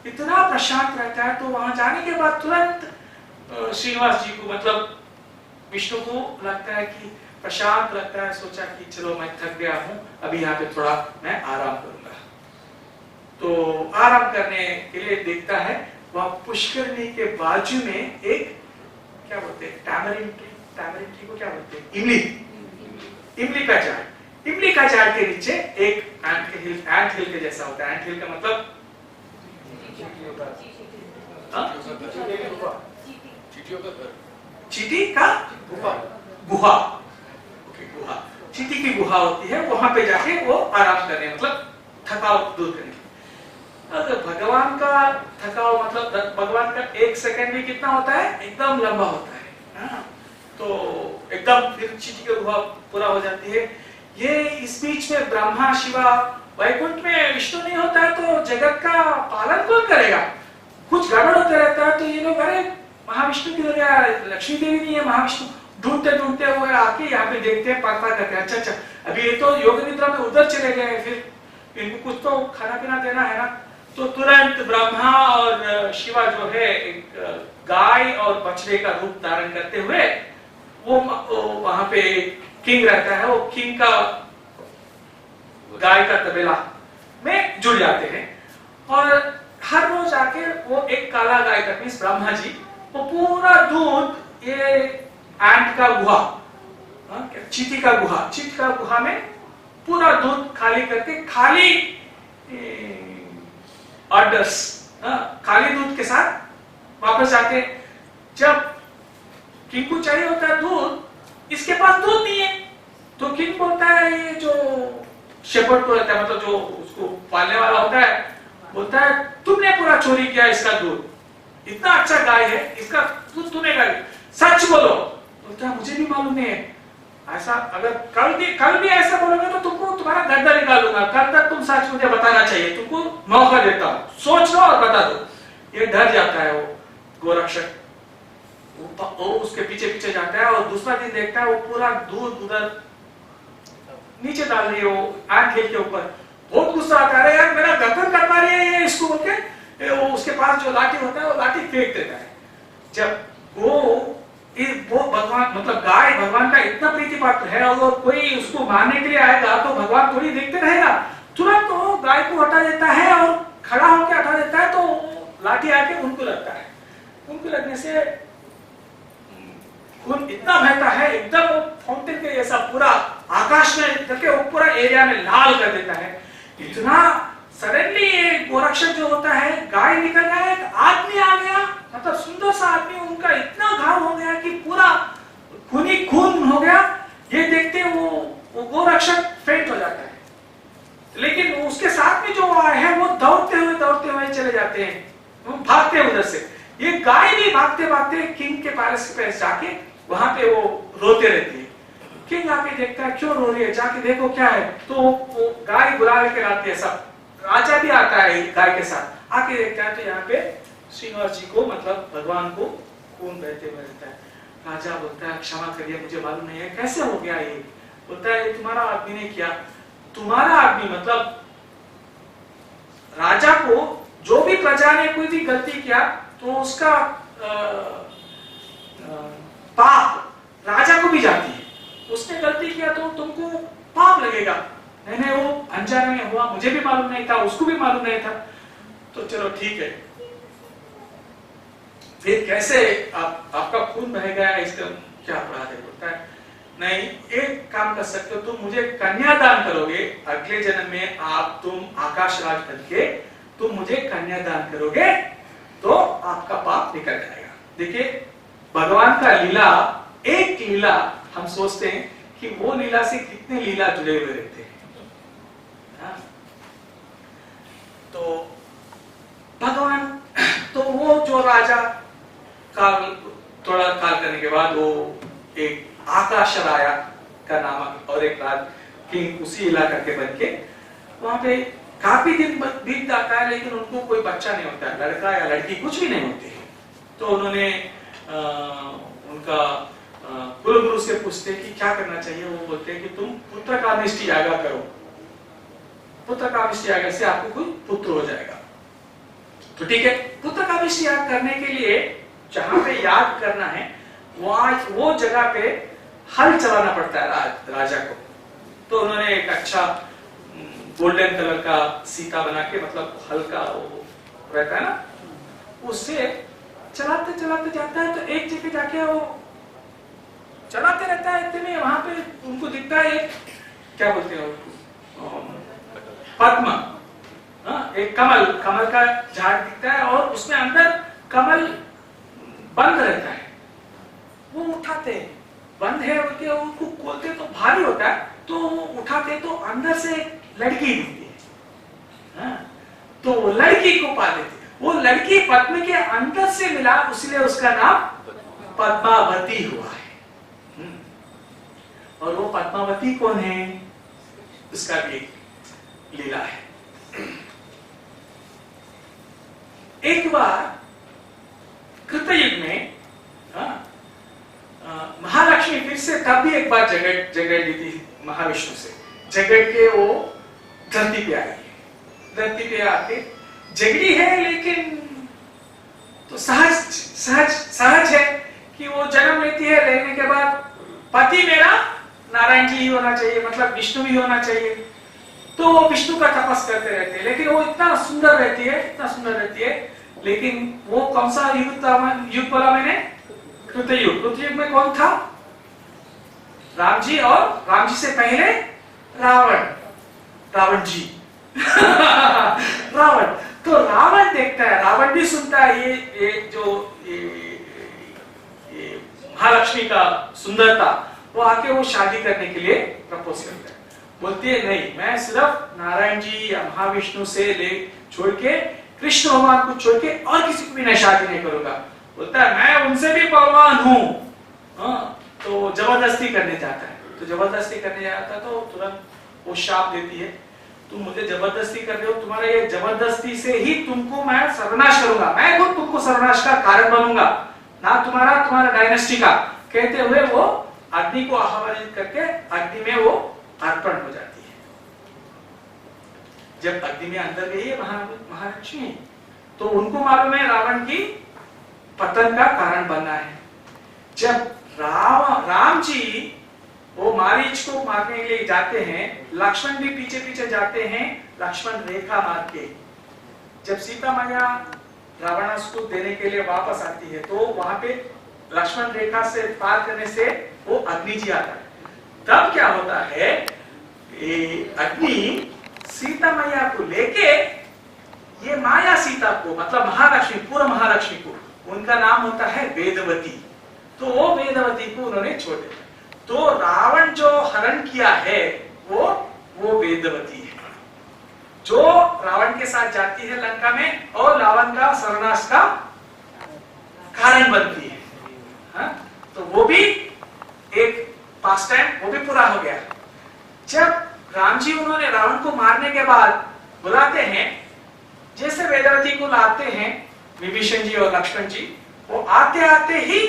इतना प्रशांत रहता है। तो वहां जाने के बाद तुरंत श्रीनिवास जी को, मतलब विष्णु को लगता है कि प्रशांत लगता है। सोचा कि चलो मैं थक गया हूं, अभी यहाँ पे थोड़ा मैं आराम करूंगा। तो आराम करने के लिए देखता है वह पुष्करनी के बाजू में एक, क्या बोलते हैं, टैमरिन ट्री को क्या बोलते हैं, इमली का झाड़। इमली का झाड़ के नीचे एक एंट हिल के जैसा होता है। एंट हिल का मतलब चींटी का गुहा, गुहा, चींटी की गुहा होती है। वहां पे जाके वो आराम करने, मतलब थकावट दूर करने। अगर भगवान का थकाव, मतलब भगवान का 1 सेकंड भी कितना होता है, एकदम लंबा होता है। तो एकदम फिर चींटी की गुहा पूरा हो जाती है। ये इस बीच में ब्रह्मा शिवा, वैकुंठ में विष्णु नहीं होता है तो जगत का पालन कौन करेगा, कुछ गड़बड़ होता रहता है। तो ये लोग, अरे महाविष्णु की हो गया, लक्ष्मी देवी नहीं है, महाविष्णु ढूंढते हुए आके यहाँ पे देखते हैं, पता करते हैं, अच्छा अभी ये तो योग निद्रा में उधर चले गए, फिर इनको कुछ तो खाना पीना देना है ना। तो तुरंत ब्रह्मा और शिवा जो है एक गाय और बछड़े का रूप धारण करते हुए वो वहां पे किंग रहता है, वो किंग का गाय का तबेला में जुड़ जाते हैं और हर रोज आके वो एक काला गाय का मीन्स ब्रह्मा जी वो पूरा दूध ये एंट का गुहा, चींटी का गुहा में पूरा दूध खाली करके खाली ऑर्डर्स खाली दूध के साथ वापस आके, जब किंग को चाहिए होता है दूध, इसके पास दूध नहीं है तो किंग बोलता है, ये जो शेपर्ड को रहता है मतलब जो उसको पालने वाला होता है, बोलता है तुमने पूरा चोरी किया इसका दूध, इतना अच्छा गाय है इसका दूध तूने खा लिया, सच बोलो। बोलता है मुझे भी मालूम नहीं है, ऐसा अगर कल भी ऐसा बोलोगे तो तुमको तुम्हारा गर्दा निकालूंगा, कल तक तुम सच मुझे बताना चाहिए, तुमको मौका देता हूं, सोच लो और बता दो। ये डर जाता है वो गोरक्षक, वो उसके पीछे पीछे जाता है और दूसरा दिन देखता है वो पूरा दूध उधर नीचे डाल रही है, वो आंख खेल के ऊपर, बहुत गुस्सा आता है, यार मेरा गर्दन कर पा रही है ये इसको बोल के वो उसके पास जो लाठी होता है वो लाठी फेंक देता है। जब वो भगवान मतलब गाय भगवान का इतना प्रीति पात्र है और कोई उसको मारने के लिए आएगा तो भगवान थोड़ी देखते रहेगा, तुरंत वो गाय को हटा देता है और खड़ा होकर हटा देता है, तो लाठी आके उनको लगता है, उनको लगने से खून इतना बहता है एकदम वो फाउंटेन के जैसा पूरा आकाश में करके वो पूरा एरिया में लाल कर देता है। इतना सडनली ये गोरक्षक जो होता है गाय निकल गया, एक आदमी आ गया, मतलब सुंदर सा आदमी, उनका इतना घाव हो गया कि पूरा खूनी खून हो गया। ये देखते वो गोरक्षक फेंट हो जाता है, लेकिन उसके साथ में जो आए हैं वो दौड़ते हुए चले जाते हैं, वो भागते हैं उधर से। ये गाय भी भागते भागते किंग के पैलेस पे जाके वहां पे वो रोते रहती है। किंग आके देखता है क्यों रो रही है, जाके देखो क्या है, तो वो गाय बुला लेकर आती है, सब राजा भी आता है गाय के साथ, आके देखता है तो यहाँ पे श्रीनिवास जी को मतलब भगवान को खून बहते हुए रहता है। राजा बोलता है क्षमा करिए मुझे मालूम नहीं है कैसे हो गया ये। बोलता है तुम्हारा आदमी ने किया, तुम्हारा आदमी मतलब राजा को जो भी प्रजा ने कोई भी गलती किया तो उसका पाप राजा को भी जाती है, उसने गलती किया तो तुमको पाप लगेगा। नहीं वो अनजाने में हुआ, मुझे भी मालूम नहीं था, उसको भी मालूम नहीं था, तो चलो ठीक है। फिर कैसे आपका खून बह गया, इसका क्या अपराध है? बोलता है नहीं, एक काम कर सकते हो, तुम मुझे कन्यादान करोगे, अगले जन्म में तुम आकाश राज बन के तुम मुझे कन्यादान करोगे तो आपका पाप निकल जाएगा। देखिए भगवान का लीला, एक लीला हम सोचते हैं कि वो लीला से कितने लीला जुड़े हुए रहते हैं। तो भगवान तो वो जो राजा काल थोड़ा काल करने के बाद वो एक आकाश राया का नामक और एक राज किंग उसी इलाका के बन के वहां पे काफी दिन बीत जाता है, लेकिन उनको कोई बच्चा नहीं होता है, लड़का या लड़की कुछ भी नहीं होती है। तो उन्होंने उनका कुलगुरु से पूछते कि क्या करना चाहिए। वो बोलते हैं कि तुम पुत्र कामेष्टि याग करो, पुत्र कामेष्टि याग से आपको कोई पुत्र हो जाएगा। तो ठीक है, पुत्र कामेष्टि याग करने के लिए जहां पे याग करना है वहां वो जगह पे हल चलाना पड़ता है राजा को। तो उन्होंने एक अच्छा गोल्डन कलर का सीता बना के, मतलब हल्का वो रहता है ना, उससे चलाते चलाते जाता है। तो एक जगह जाके वो चलाते रहता है, इतने में वहां पे उनको दिखता है एक क्या बोलते हैं पद्म, एक कमल का झाड़ दिखता है और उसमें अंदर कमल बंद रहता है। वो उठाते, बंद है बोलते उनको खोलते तो भारी होता है, तो उठाते तो अंदर से लड़की दिखती है। तो वो लड़की को पा लेते, वो लड़की पद्म के अंदर से मिला, इसलिए उसका नाम पद्मावती हुआ है। और वो पद्मावती कौन है, उसका भी लीला है। एक बार कृतयुग में महालक्ष्मी फिर से तब भी एक बार जगड़ ली थी महाविष्णु से, जगड़ के वो धरती पे आई है। धरती पे आके झगड़ी है, लेकिन तो सहज है कि वो जन्म लेती है, लेने के बाद पति मेरा नारायण जी ही होना चाहिए, मतलब विष्णु भी होना चाहिए। तो वो विष्णु का तपस करते रहते हैं, लेकिन वो इतना सुंदर रहती है, इतना सुंदर रहती है। लेकिन वो कौन सा युग बोला मैंने? कृतयुग। कृतयुग में कौन था? राम जी, और राम जी से पहले रावण जी रावण। तो रावण देखता है, रावण भी सुनता है ये महालक्ष्मी का सुंदरता, वो आके वो शादी करने के लिए प्रपोज करता है। बोलती है नहीं, मैं सिर्फ नारायण जी या महाविष्णु से ले छोड़ के, कृष्ण भगवान को छोड़ के और किसी को भी मैं शादी नहीं करूंगा। बोलता है मैं उनसे भी बलवान हूं। तो जबरदस्ती करने जाता है। तो जबरदस्ती करने जाता तो तुरंत वो शाप देती है, तुम मुझे जबरदस्ती कर रहे हो, तुम्हारे ये जबरदस्ती से ही तुमको मैं सर्वनाश करूंगा, मैं खुद तुमको सर्वनाश का कारण बनूंगा, ना तुम्हारा डायनेस्टी का। कहते हुए वो अग्नि को आह्वानित करके अग्नि में वो अर्पण हो जाती है। जब अग्नि में अंदर गई है महालक्ष्मी, तो उनको मालूम है रावण की पतन का कारण बनना है। जब राम जी वो मारीच को मारने के लिए जाते हैं, लक्ष्मण भी पीछे पीछे जाते हैं, लक्ष्मण रेखा मार के। जब सीता मैया रावणासुर को देने के लिए वापस आती है, तो वहां पे लक्ष्मण रेखा से पार करने से वो अग्नि जी आता है। तब क्या होता है, अग्नि सीता मैया को लेके ये माया सीता को, मतलब महालक्ष्मी, पूर्व महालक्ष्मी को, उनका नाम होता है वेदवती। तो वो वेदवती को उन्होंने छोड़ दिया। तो रावण जो हरण किया है वो वेदवती है, जो रावण के साथ जाती है लंका में और रावण का सर्वनाश का कारण बनती है। तो वो भी एक पास्ट टाइम, वो भी पूरा हो गया। जब राम जी उन्होंने रावण को मारने के बाद बुलाते हैं, जैसे वेदवती को लाते हैं विभीषण जी और लक्ष्मण जी, वो आते आते ही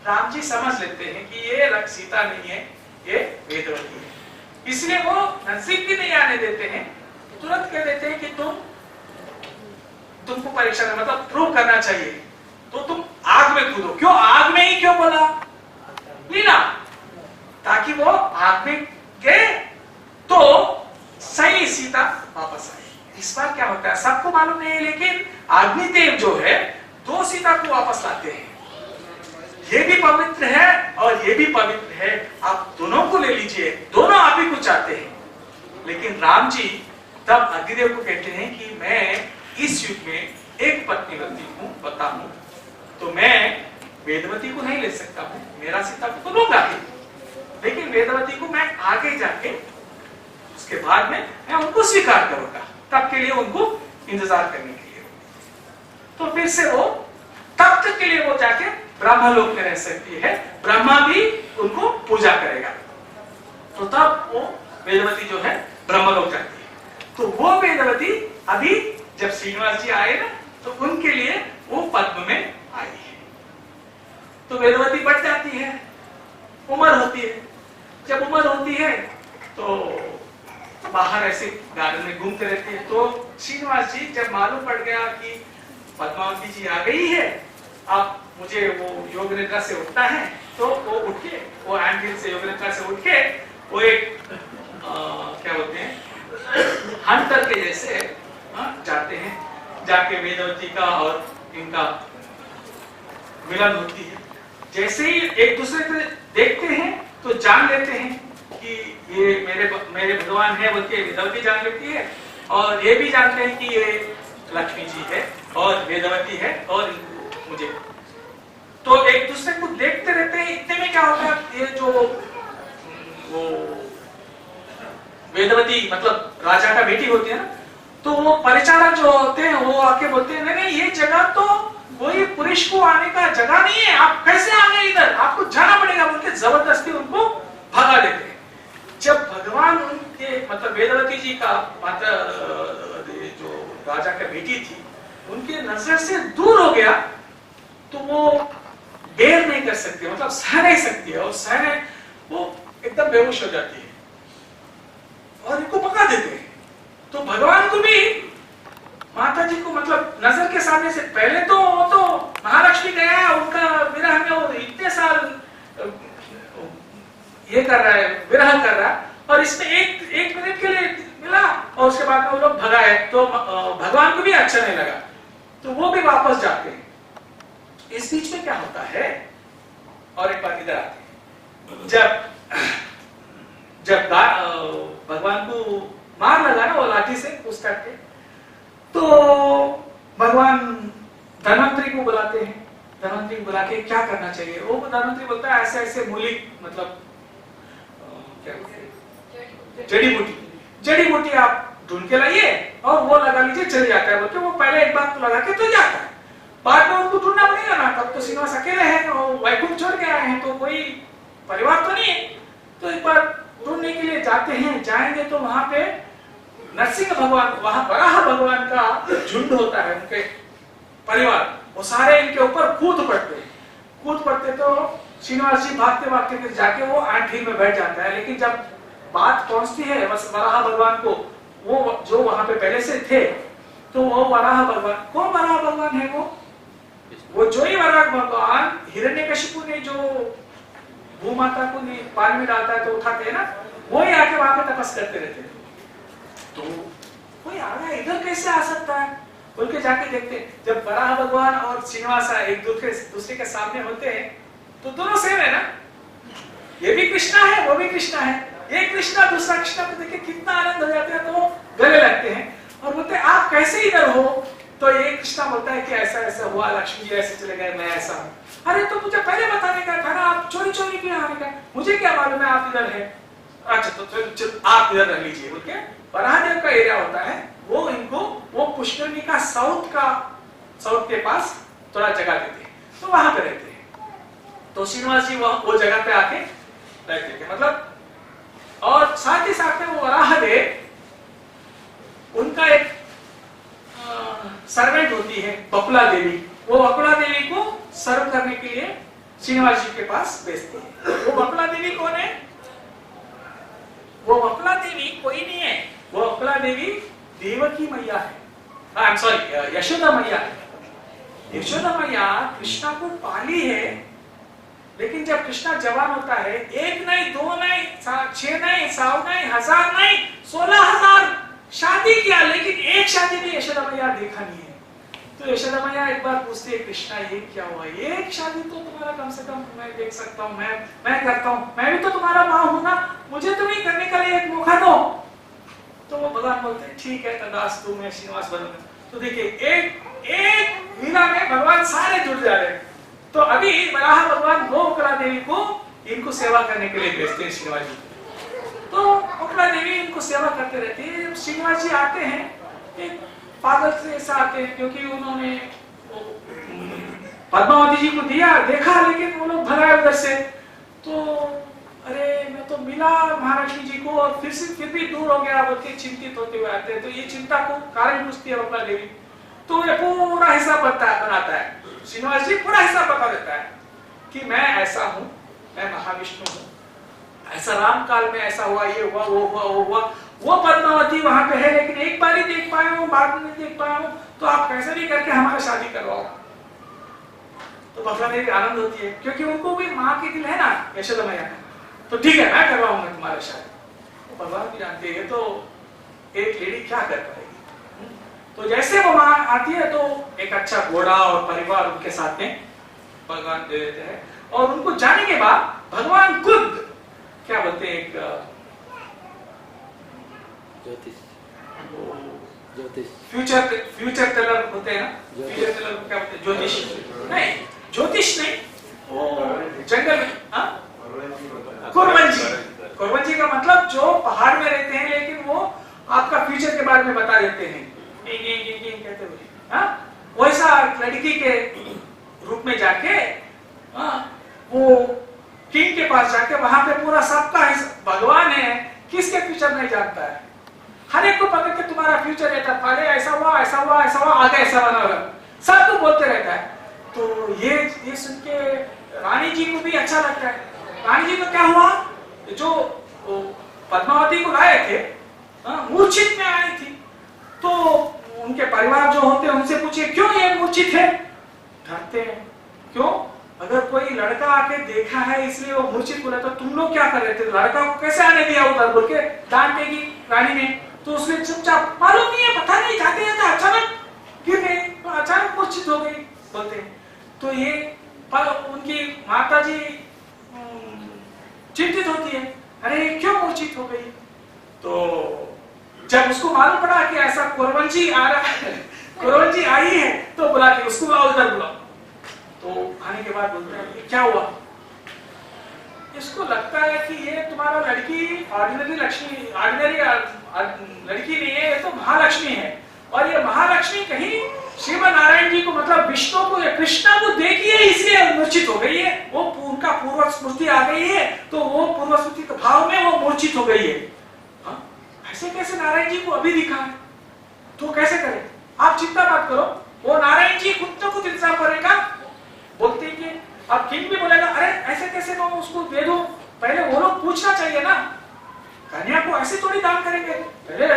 राम जी समझ लेते हैं कि ये सीता नहीं है, ये वेदवती है। इसलिए वो नजदीक भी नहीं आने देते हैं, तुरंत कह देते हैं कि तुमको परीक्षा में, मतलब प्रूव करना चाहिए, तो तुम आग में कूदो। क्यों आग में ही क्यों बोला? लीना, ताकि वो आग में गए तो सही सीता वापस आई। इस बार क्या होता है सबको मालूम नहीं है, लेकिन अग्निदेव जो है दो सीता को वापस लाते हैं। ये भी पवित्र है और ये भी पवित्र है, आप दोनों को ले लीजिए, दोनों आप ही को चाहते हैं। लेकिन राम जी तब अग्निदेव को कहते हैं कि मैं इस युग में एक पत्नीवती हूं, बता हूं, तो मैं वेदवती को नहीं ले सकता हूं, मेरा सीता को तो लूंगा ही, लेकिन वेदवती को मैं आगे जाके उसके बाद में मैं उनको स्वीकार करूंगा, तब के लिए उनको इंतजार करने के लिए। तो फिर से वो तब तक के लिए वो जाके ब्रह्मलोक में रह सकती है, ब्रह्मा भी उनको पूजा करेगा। तो तब वो वेदवती जो है ब्रह्मलोक जाती है। तो वो वेदवती अभी जब श्रीनिवास जी आए ना, तो उनके लिए वो पद्म में आई है। तो वेदवती बढ़ जाती है, उम्र होती है। जब उम्र होती है तो बाहर ऐसे गार्डन में घूमते रहती है। तो श्रीनिवास जी जब मालूम पड़ गया कि पद्मावती जी आ गई है, अब मुझे वो योग निद्रा से उठना है, तो वो उठ के, वो एंगल से योग निद्रा से उठ के वो एक क्या बोलते हैं हंटर के जैसे जाते हैं, जाके वेदवती का और इनका मिलन होती है। जैसे ही एक दूसरे को देखते हैं तो जान लेते हैं कि ये मेरे भगवान है, बोल के वेदवती जान लेती है, और ये भी जानते हैं कि ये लक्ष्मी जी है और वेदवती है और मुझे। तो एक दूसरे को देखते रहते हैं। इतने में क्या होता है, ये जो वो वेदवती मतलब राजा का बेटी होती है ना, तो वो परिचारक जो होते हैं वो आके बोलते हैं नहीं ये जगह तो कोई पुरुष को आने का जगह नहीं है, आप कैसे आ गए इधर, आपको जाना पड़ेगा, बोल के जबरदस्ती उनको भगा देते हैं। जब भगवान उनके मतलब वेदवती जी का माता जो राजा का बेटी थी उनके नजर से दूर हो गया, तो वो बेर नहीं कर सकती, मतलब सह नहीं सकती है, और सहने वो एकदम बेहोश हो जाती है और इनको पका देते हैं। तो भगवान को भी माता जी को मतलब नजर के सामने से पहले तो वो तो महालक्ष्मी गया, उनका विरह में वो इतने साल ये कर रहा है, विरह कर रहा है, और इसमें एक मिनट के लिए मिला और उसके बाद में वो लोग भगाए, तो भगवान को भी अच्छा नहीं लगा, तो वो भी वापस जाते हैं। इस बीच में क्या होता है, और एक बार इधर आते हैं, जब भगवान को मार लगा ना वो लाठी से उस करके, तो भगवान धन्वंतरी को बुलाते हैं। धन्वंतरी को बुला के क्या करना चाहिए, वो धन्वंतरी बोलता है ऐसे ऐसे मूलिक, मतलब क्या जड़ी बूटी आप ढूंढ के लाइए और वो लगा लीजिए, चल जाता है। बोलते वो पहले एक बार तो लगा के तो जाता है, बाद में उनको ढूंढना पड़ेगा ना, तब तो श्रीनिवास अकेले हैं और वैकुंठ छोड़ के आए हैं, तो कोई परिवार तो नहीं है। तो एक बार ढूंढने के लिए जाते हैं, जाएंगे तो वहां पे नरसिंह भगवान, वहां वराह भगवान का झुंड होता है, उनके परिवार, वो सारे इनके ऊपर कूद पड़ते तो श्रीनिवास जी भागते भागते फिर जाके वो आंधी में बैठ जाता है। लेकिन जब बात पहुंचती है वराह भगवान को, वो जो वहां पे पहले से थे, तो वो वराह भगवान, कौन वराह भगवान है, वो जो ही वराह भगवान हिरण्यकशिपु ने जो भूमाता को पाल में डालता है तो उठाते हैं ना, वो ही आके वहां पे तपस करते रहते हैं। तो कोई आ रहा है, इधर कैसे आ सकता है बोल के जाके देखते हैं। जब वराह भगवान और श्रीनिवास एक दूसरे के सामने होते हैं तो दोनों सेम है ना, ये भी कृष्णा है वो भी कृष्णा है, एक कृष्णा दूसरा कृष्णा को देखे कितना आनंद हो जाता है, तो गले लगते हैं और बोलते हैं आप कैसे इधर हो। तो एक कृष्णा बोलता है कि ऐसा ऐसा हुआ, लक्ष्मी जी ऐसे चले गए, मैं ऐसा हूँ। अरे तो मुझे पहले बताने का था ना, आप चोरी चोरी क्यों आने का, मुझे क्या मालूम है आप इधर है। अच्छा तो आप इधर रह लीजिए बोल के, वराहदेव का एरिया होता है वो, इनको वो पुष्करनी का साउथ के पास थोड़ा जगह देते हैं, तो वहां पे रहते हैं। तो श्रीनिवास जी वो जगह पे आके रहते थे, मतलब, और साथ ही साथ में वो वराहदेव, उनका एक सर्वेंट होती है बकुला देवी, वो बकुला देवी को सर्व करने के लिए श्रीनिवास जी के पास भेजते हैं। वो बकुला देवी कौन है, वो बकुला देवी कोई नहीं है, वो बकुला देवी देवकी मैया है, आई एम सॉरी यशोदा मैया है। यशोदा मैया कृष्णा को पाली है, लेकिन जब कृष्णा जवान होता है, एक नहीं, दो नहीं, 6 नहीं, 100 नहीं, 1000 नहीं, 16,000 शादी किया, लेकिन एक शादी भी यशोदा मैया देखा नहीं है। तो यशोदा मैया एक बार पूछती है कृष्णा ये क्या हुआ, एक शादी तो तुम्हारा कम से कम मैं देख सकता हूँ, मैं करता हूँ, मैं भी तो तुम्हारा माँ हूँ ना, मुझे तुम्हें करने का एक मौका दो। तो वो भगवान बोलते हैं ठीक है तदास्तु, मैं श्रीनिवास बनूंगा। तो देखिए एक वीणा में भगवान सारे जुड़ जा रहे हैं। तो अभी वराह भगवान बकुला देवी को इनको सेवा करने के लिए भेजते हैं श्रीनिवास जी। तो बकुला देवी इनको सेवा करते रहती है। श्रीनिवास जी आते हैं, एक पागल से ऐसा आते हैं, क्योंकि उन्होंने पद्मावती जी को देखा, लेकिन वो लोग भगाए उधर से। तो अरे मैं तो मिला महालक्ष्मी जी को और फिर भी दूर हो गया, बोलते चिंतित होते हुए आते हैं। तो ये चिंता को कारण पूछती है बकुला देवी, तो ये पूरा हिसाब बनाता है। श्रीनिवास जी पूरा हिसाब बता देता है कि मैं ऐसा हूँ, मैं महाविष्णु हूँ, ऐसा राम काल में ऐसा हुआ, ये हुआ, वो हुआ, वो हुआ, वो पद्मावती वहां पे है, लेकिन एक बार ही देख पाया हूँ, बाद में नहीं देख पाया हूँ, तो आप कैसे भी करके हमारा शादी करवाओ। तो बकुला देवी आनंद होती है, क्योंकि उनको भी माँ की दिल है ना यशोदा मैया का। तो ठीक है मैं करवाऊंगा तुम्हारा शादी। तो भगवान भी जानते हैं तो एक लेडी क्या कर पाएगी। तो जैसे वो माँ आती है तो एक अच्छा घोड़ा और परिवार उनके साथ में भगवान दे देते हैं, और उनको जाने के बाद भगवान खुद क्या बोलते हैं, एक फ्यूचर टेलर होते हैं ना, फ्यूचर टेलर को क्या बोलते हैं, ज्योतिष नहीं, वो जंगल में कुरवंजी का मतलब जो पहाड़ में रहते हैं, लेकिन वो आपका फ्यूचर के बारे में बता देते हैं कहते हुए। वैसा लड़की के रूप में जाके वो किंग के पास जाके वहां पे पूरा सबका भगवान है, किसके फ्यूचर नहीं जानता है, हर एक को पता कि तुम्हारा फ्यूचर रहता है, पहले ऐसा हुआ, ऐसा हुआ, ऐसा हुआ, आगे ऐसा बना होगा, सब तो बोलते रहता है। तो ये सुन के रानी जी को भी अच्छा लगता है। रानी जी को क्या हुआ, जो पद्मावती को लाए थे मूर्छित में आई थी, तो उनके परिवार जो होते हैं उनसे पूछे क्यों ये मूर्छित है, डरते हैं क्यों, अगर कोई लड़का आके देखा है इसलिए वो मूर्छित बोला, तो तुम लोग क्या कर रहे थे? लड़का को कैसे आने दिया उधर बोल के डांटेगी रानी ने। तो उसने चुपचाप, मालूम नहीं है, पता नहीं, जाते जाते अचानक गिर गई, तो अचानक मूर्छित हो गई बोलते हैं। तो ये उनकी माता जी चिंतित होती है, अरे क्यों मूर्छित हो गई? तो जब उसको मालूम पड़ा कि ऐसा कुरवंशी आ रहा है, कुरवंशी आई है, तो बुला के उसको उधर बुलाओ। तो आने के बाद बोलते हैं क्या हुआ? इसको लगता है कि ये तुम्हारा लड़की ऑर्डिनरी लड़की नहीं है, ये तो महालक्ष्मी है। और ये महालक्ष्मी कहीं श्रीमन नारायण जी को, मतलब विष्णु को या कृष्णा को देखी है, इसलिए मूर्छित हो गई है। वो उनका पूर्व स्मृति आ गई है, तो वो पूर्व स्मृति के भाव में वो मूर्छित हो गई है। ऐसे कैसे नारायण जी को अभी दिखा है, तो कैसे करें? आप चिंता मत करो, वो नारायण जी खुद तो कुछ इंतजाम करेगा। बोलते हैं कि अब किंग भी बोलेगा, अरे ऐसे कैसे मैं उसको दे दूं? पहले वो लोग पूछना चाहिए ना, कन्या को ऐसे थोड़ी दान करेंगे, पहले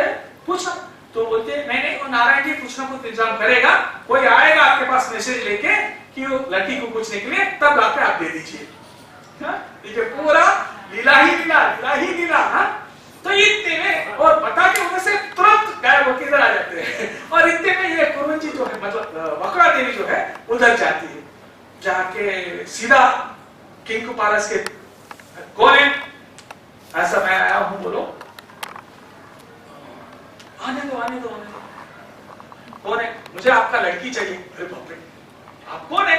पूछना। तो बोलते हैं नहीं नहीं, वो नारायण जी कुछ ना कुछ इंतजाम करेगा, कोई आएगा आपके पास मैसेज लेके कि वो लड़की को पूछने के लिए, तब लाके आप दे दीजिए। ठीक है, पूरा लीला ही लीला, लीला ही लीला। तो इतने में, और बता के उधर से तुरंत गायब होकर इधर आ जाते हैं। और इतने में ये कुरवंशी जो है, मतलब वक्रा देवी जो है, उधर जाती है। जाके सीधा किंग को पारस के, कौन है? ऐसा मैं आया हूं, बोलो। आने दो आने दो आने दो। कौन है? मुझे आपका लड़की चाहिए। अरे बाप रे, आप कौन है?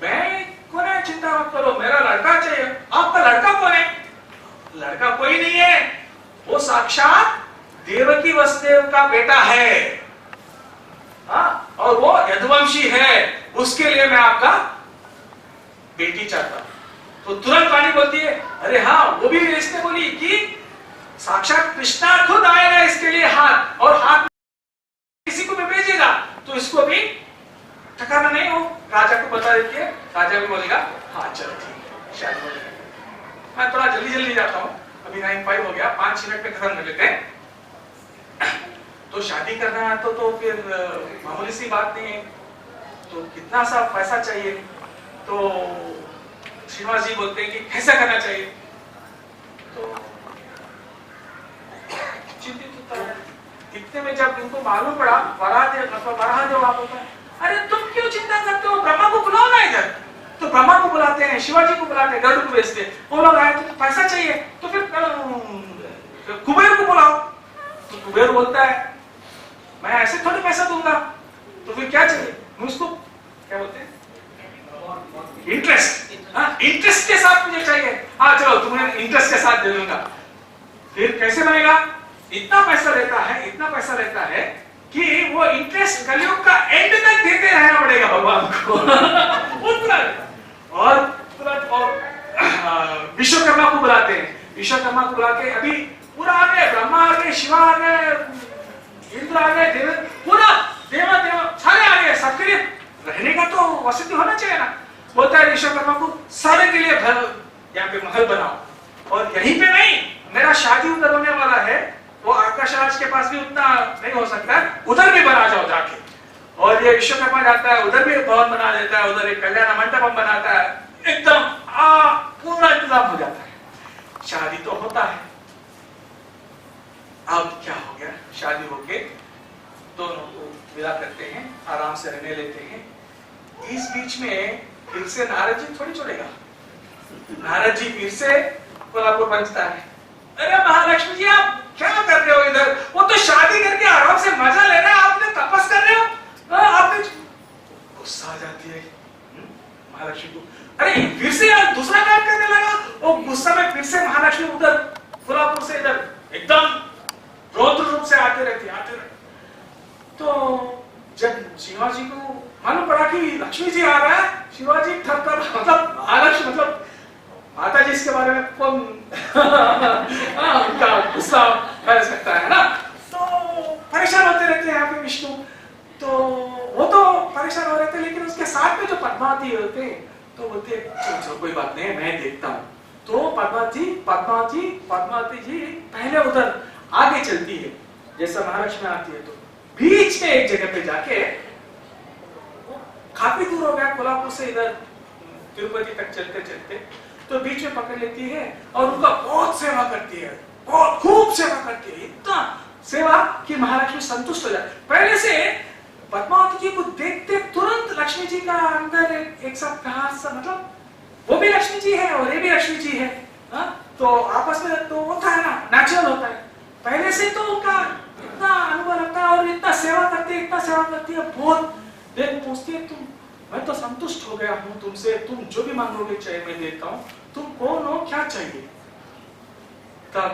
मैं कौन है, चिंता मत करो, मेरा लड़का चाहिए। आपका लड़का कौन है? लड़का कोई नहीं है, वो साक्षात देवकी वसुदेव का बेटा है। और वो यदुवंशी है, उसके लिए मैं आपका बेटी चाहता हूं। तो तुरंत रानी बोलती है, अरे हाँ, वो भी इसने बोली कि साक्षात कृष्णा खुद आएगा इसके लिए हाथ, और हाथ किसी को भी भेजेगा, तो इसको भी ठकाना नहीं हो। राजा को बता देती है, राजा भी बोलेगा हाँ चलो ठीक है, शायद हो जाएगा। मैं थोड़ा जल्दी जल्दी जाता हूँ, अभी 9:05 हो गया, 5 मिनट में खत्म कर लेते हैं। तो शादी करना है तो फिर मामूली सी बात नहीं है, तो कितना सा पैसा चाहिए? तो श्रीनिवास जी बोलते हैं कि कैसा करना चाहिए? तो चिंतित होता है। इतने में जब उनको मालूम पड़ा, वराहदेव आप होता है, अरे तुम क्यों चिंता करते हो, ब्रह्मा को बुलाओ ना इधर। तो ब्रह्मा को बुलाते हैं, शिवाजी को बुलाते हैं, गरुड़ को भेजते हैं। वो लोग आए तो पैसा चाहिए, तो फिर कुबेर को बुलाओ। तो कुबेर बोलता है मैं ऐसे थोड़ी पैसा दूंगा, तो फिर क्या चाहिए? मुझको क्या बोलते हैं, इंटरेस्ट। इंटरेस्ट के साथ मुझे चाहिए। हाँ चलो, तुम्हें इंटरेस्ट के साथ दे दूंगा। फिर कैसे बनेगा? इतना पैसा लेता है, इतना पैसा लेता है कि वो इंटरेस्ट कलयुग का एंड तक देते रहना पड़ेगा भगवान को। और विश्वकर्मा को बुलाते हैं, विश्वकर्मा को बुला के, अभी पूरा आ गए, ब्रह्मा आ गए, शिवा आ गए, इंद्र आ गए, देव, पूरा देवा सारे आ गए। सबके लिए रहने का तो वसति होना चाहिए ना। बोलता है विश्वकर्मा को, सारे के लिए यहाँ पे महल बनाओ। और यहीं पे नहीं, मेरा शादी उधर होने वाला है, वो आकाशराज के पास भी उतना नहीं हो सकता है, उधर भी बना जाओ जाके। और ये विश्वकर्मा जाता है, उधर भी भवन बना देता है, उधर एक कल्याण मंडपम बनाता है, एकदम पूरा इंतजाम हो जाता है। शादी तो होता है। अब क्या हो गया, शादी होके दोनों को विदा करते हैं, आराम से रहने लेते हैं। इस बीच में फिर से नारद जी थोड़ी छोड़ेगा। नारद जी फिर से कोल्हापुर पहुंचता है। अरे महालक्ष्मी जी, आप क्या कर रहे हो इधर? वो तो शादी करके आराम से मजा ले रहे हैं, आपने तपस कर रहे हो। आपने गुस्सा आ जाती है महालक्ष्मी को। अरे फिर से यार दूसरा काम करने लगा। वो गुस्सा में फिर से महालक्ष्मी उधर कोल्हापुर से इधर एकदम रौद्र रूप से आते रहते। तो जब शिवाजी को मालूम पड़ा कि लक्ष्मी जी आ रहा है, शिवाजी थर मतलब महालक्ष्मी मतलब माता जी इसके बारे में कौन उनका गुस्सा कर सकता है ना। तो परेशान होते रहते हैं यहाँ पे विष्णु। तो वो तो परेशान हो रहे थे, लेकिन उसके साथ में जो पद्मावती होते तो बोलते चलो कोई बात नहीं, मैं देखता हूँ। तो पद्मावती जी पहले उधर आगे चलती है, जैसा महालक्ष्मी आती है, तो बीच में एक जगह पे जाके, काफी दूर हो गया कोल्हापुर से इधर तिरुपति तक चलते चलते तो बीच में पकड़ लेती है और उनका बहुत सेवा करती है, बहुत खूब सेवा करती है, इतना सेवा कि महालक्ष्मी संतुष्ट हो जाती। पहले से पद्मावती जी को देखते तुरंत लक्ष्मी जी का अंदर एक सब कहा मतलब वो भी लक्ष्मी जी है और ये भी लक्ष्मी जी है, तो आपस में तो होता है ना, नेचुरल होता है। पहले से तो उनका इतना अनुभव लगता है और इतना सेवा करती है बहुत। देख पूछती है तुम, मैं तो संतुष्ट हो गया हूँ तुमसे, तुम जो भी मांगोगे चाहिए मैं देता हूँ, तुम कौन हो, क्या चाहिए? तब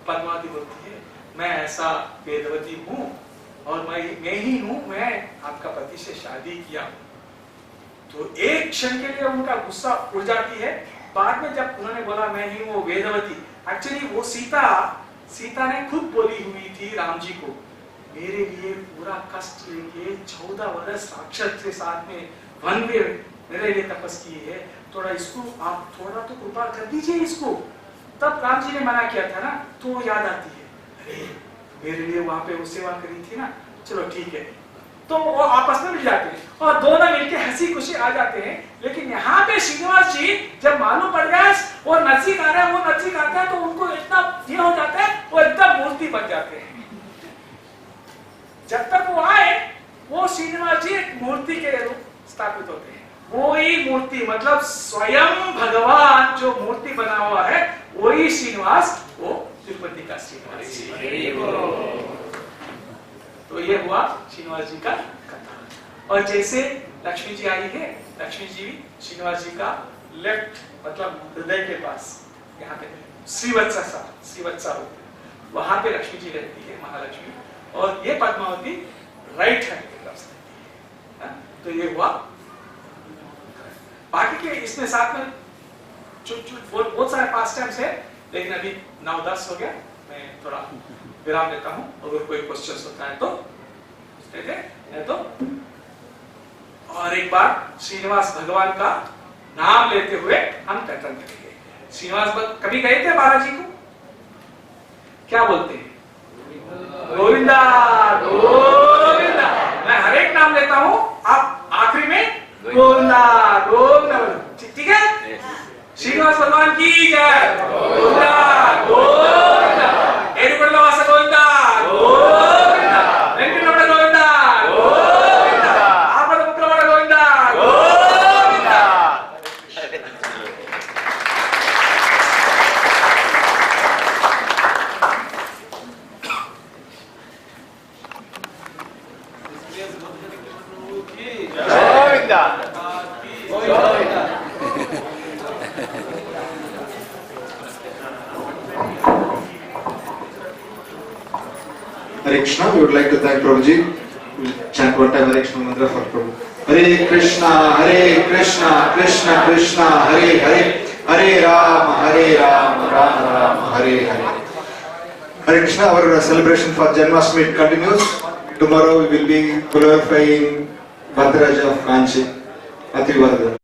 पद्मावती बोलती है मैं ऐसा वेदवती हूँ और मैं ही हूँ, मैं आपका पति से शादी किया। तो एक क्षण के लिए उनका गुस्सा उड़ जाती है। बाद में जब उन्होंने बोला मैं ही वो वेदवती, एक्चुअली वो सीता ने खुद बोली हुई थी राम जी को, मेरे लिए पूरा कष्ट लेके 14 वर्ष राक्षस के साथ में वन में मेरे लिए तपस की है, थोड़ा इसको आप थोड़ा तो कृपा कर दीजिए इसको। तब राम जी ने मना किया था ना, तो याद आती है अरे मेरे लिए वहां पे वो सेवा करी थी ना, चलो ठीक है। तो वो आपस में मिल जाते हैं और दोनों मिलके हंसी खुशी आ जाते हैं। लेकिन यहाँ पे श्रीनिवास जी जब मालूम पड़ गया वो नरसिंह आ रहा है, वो नरसिंह आता है, तो उनको इतना ये हो जाता है, वो एकदम मूर्ति बन जाते हैं। जब तक वो आए वो श्रीनिवास जी एक मूर्ति के रूप स्थापित होते हैं। वही मूर्ति मतलब स्वयं भगवान जो मूर्ति बना हुआ है वही श्रीनिवास, वो तिरुपति का श्रीनिवास। तो ये हुआ श्रीनिवास जी का कथा। और जैसे लक्ष्मी जी आई है, लक्ष्मी जी श्रीनिवास जी का लेफ्ट मतलब हृदय के पास यहाँ पे श्रीवत्सा वहां पे लक्ष्मी जी रहती है, महालक्ष्मी, और ये पद्मावती राइट हैंड की तरफ से। तो ये हुआ। बाकी के इसमें साथ में बहुत सारे पास टाइम्स है, लेकिन अभी 9:10 हो गया, मैं थोड़ा विराम देता हूं। अगर कोई क्वेश्चन होता है तो तो और एक बार श्रीनिवास भगवान का नाम लेते हुए हम कीर्तन करेंगे। श्रीनिवास कभी गए थे बालाजी को? क्या बोलते हैं? गोविंदा गोविंदा। मैं हर एक नाम लेता हूं, आप आखिरी में गोविंदा गोविंदा। ठीक है? श्रीनिवास भगवान की जय। Govinda Govinda. एरुपल्लवास Govinda Govinda. Venkataraman Govinda Govinda. आपदमुक्तरमण Govinda Govinda. Hare Krishna, we would like to thank Prabhuji. We'll chant one time Hare Krishna mantra for Prabhu. Hare Krishna, Krishna Krishna, Hare Hare, Hare Ram, Ram Ram, Hare Hare. Hare Krishna, our celebration for Janmashtami continues. Tomorrow we will be glorifying Bhadraja of Kanchi, Ativardhan.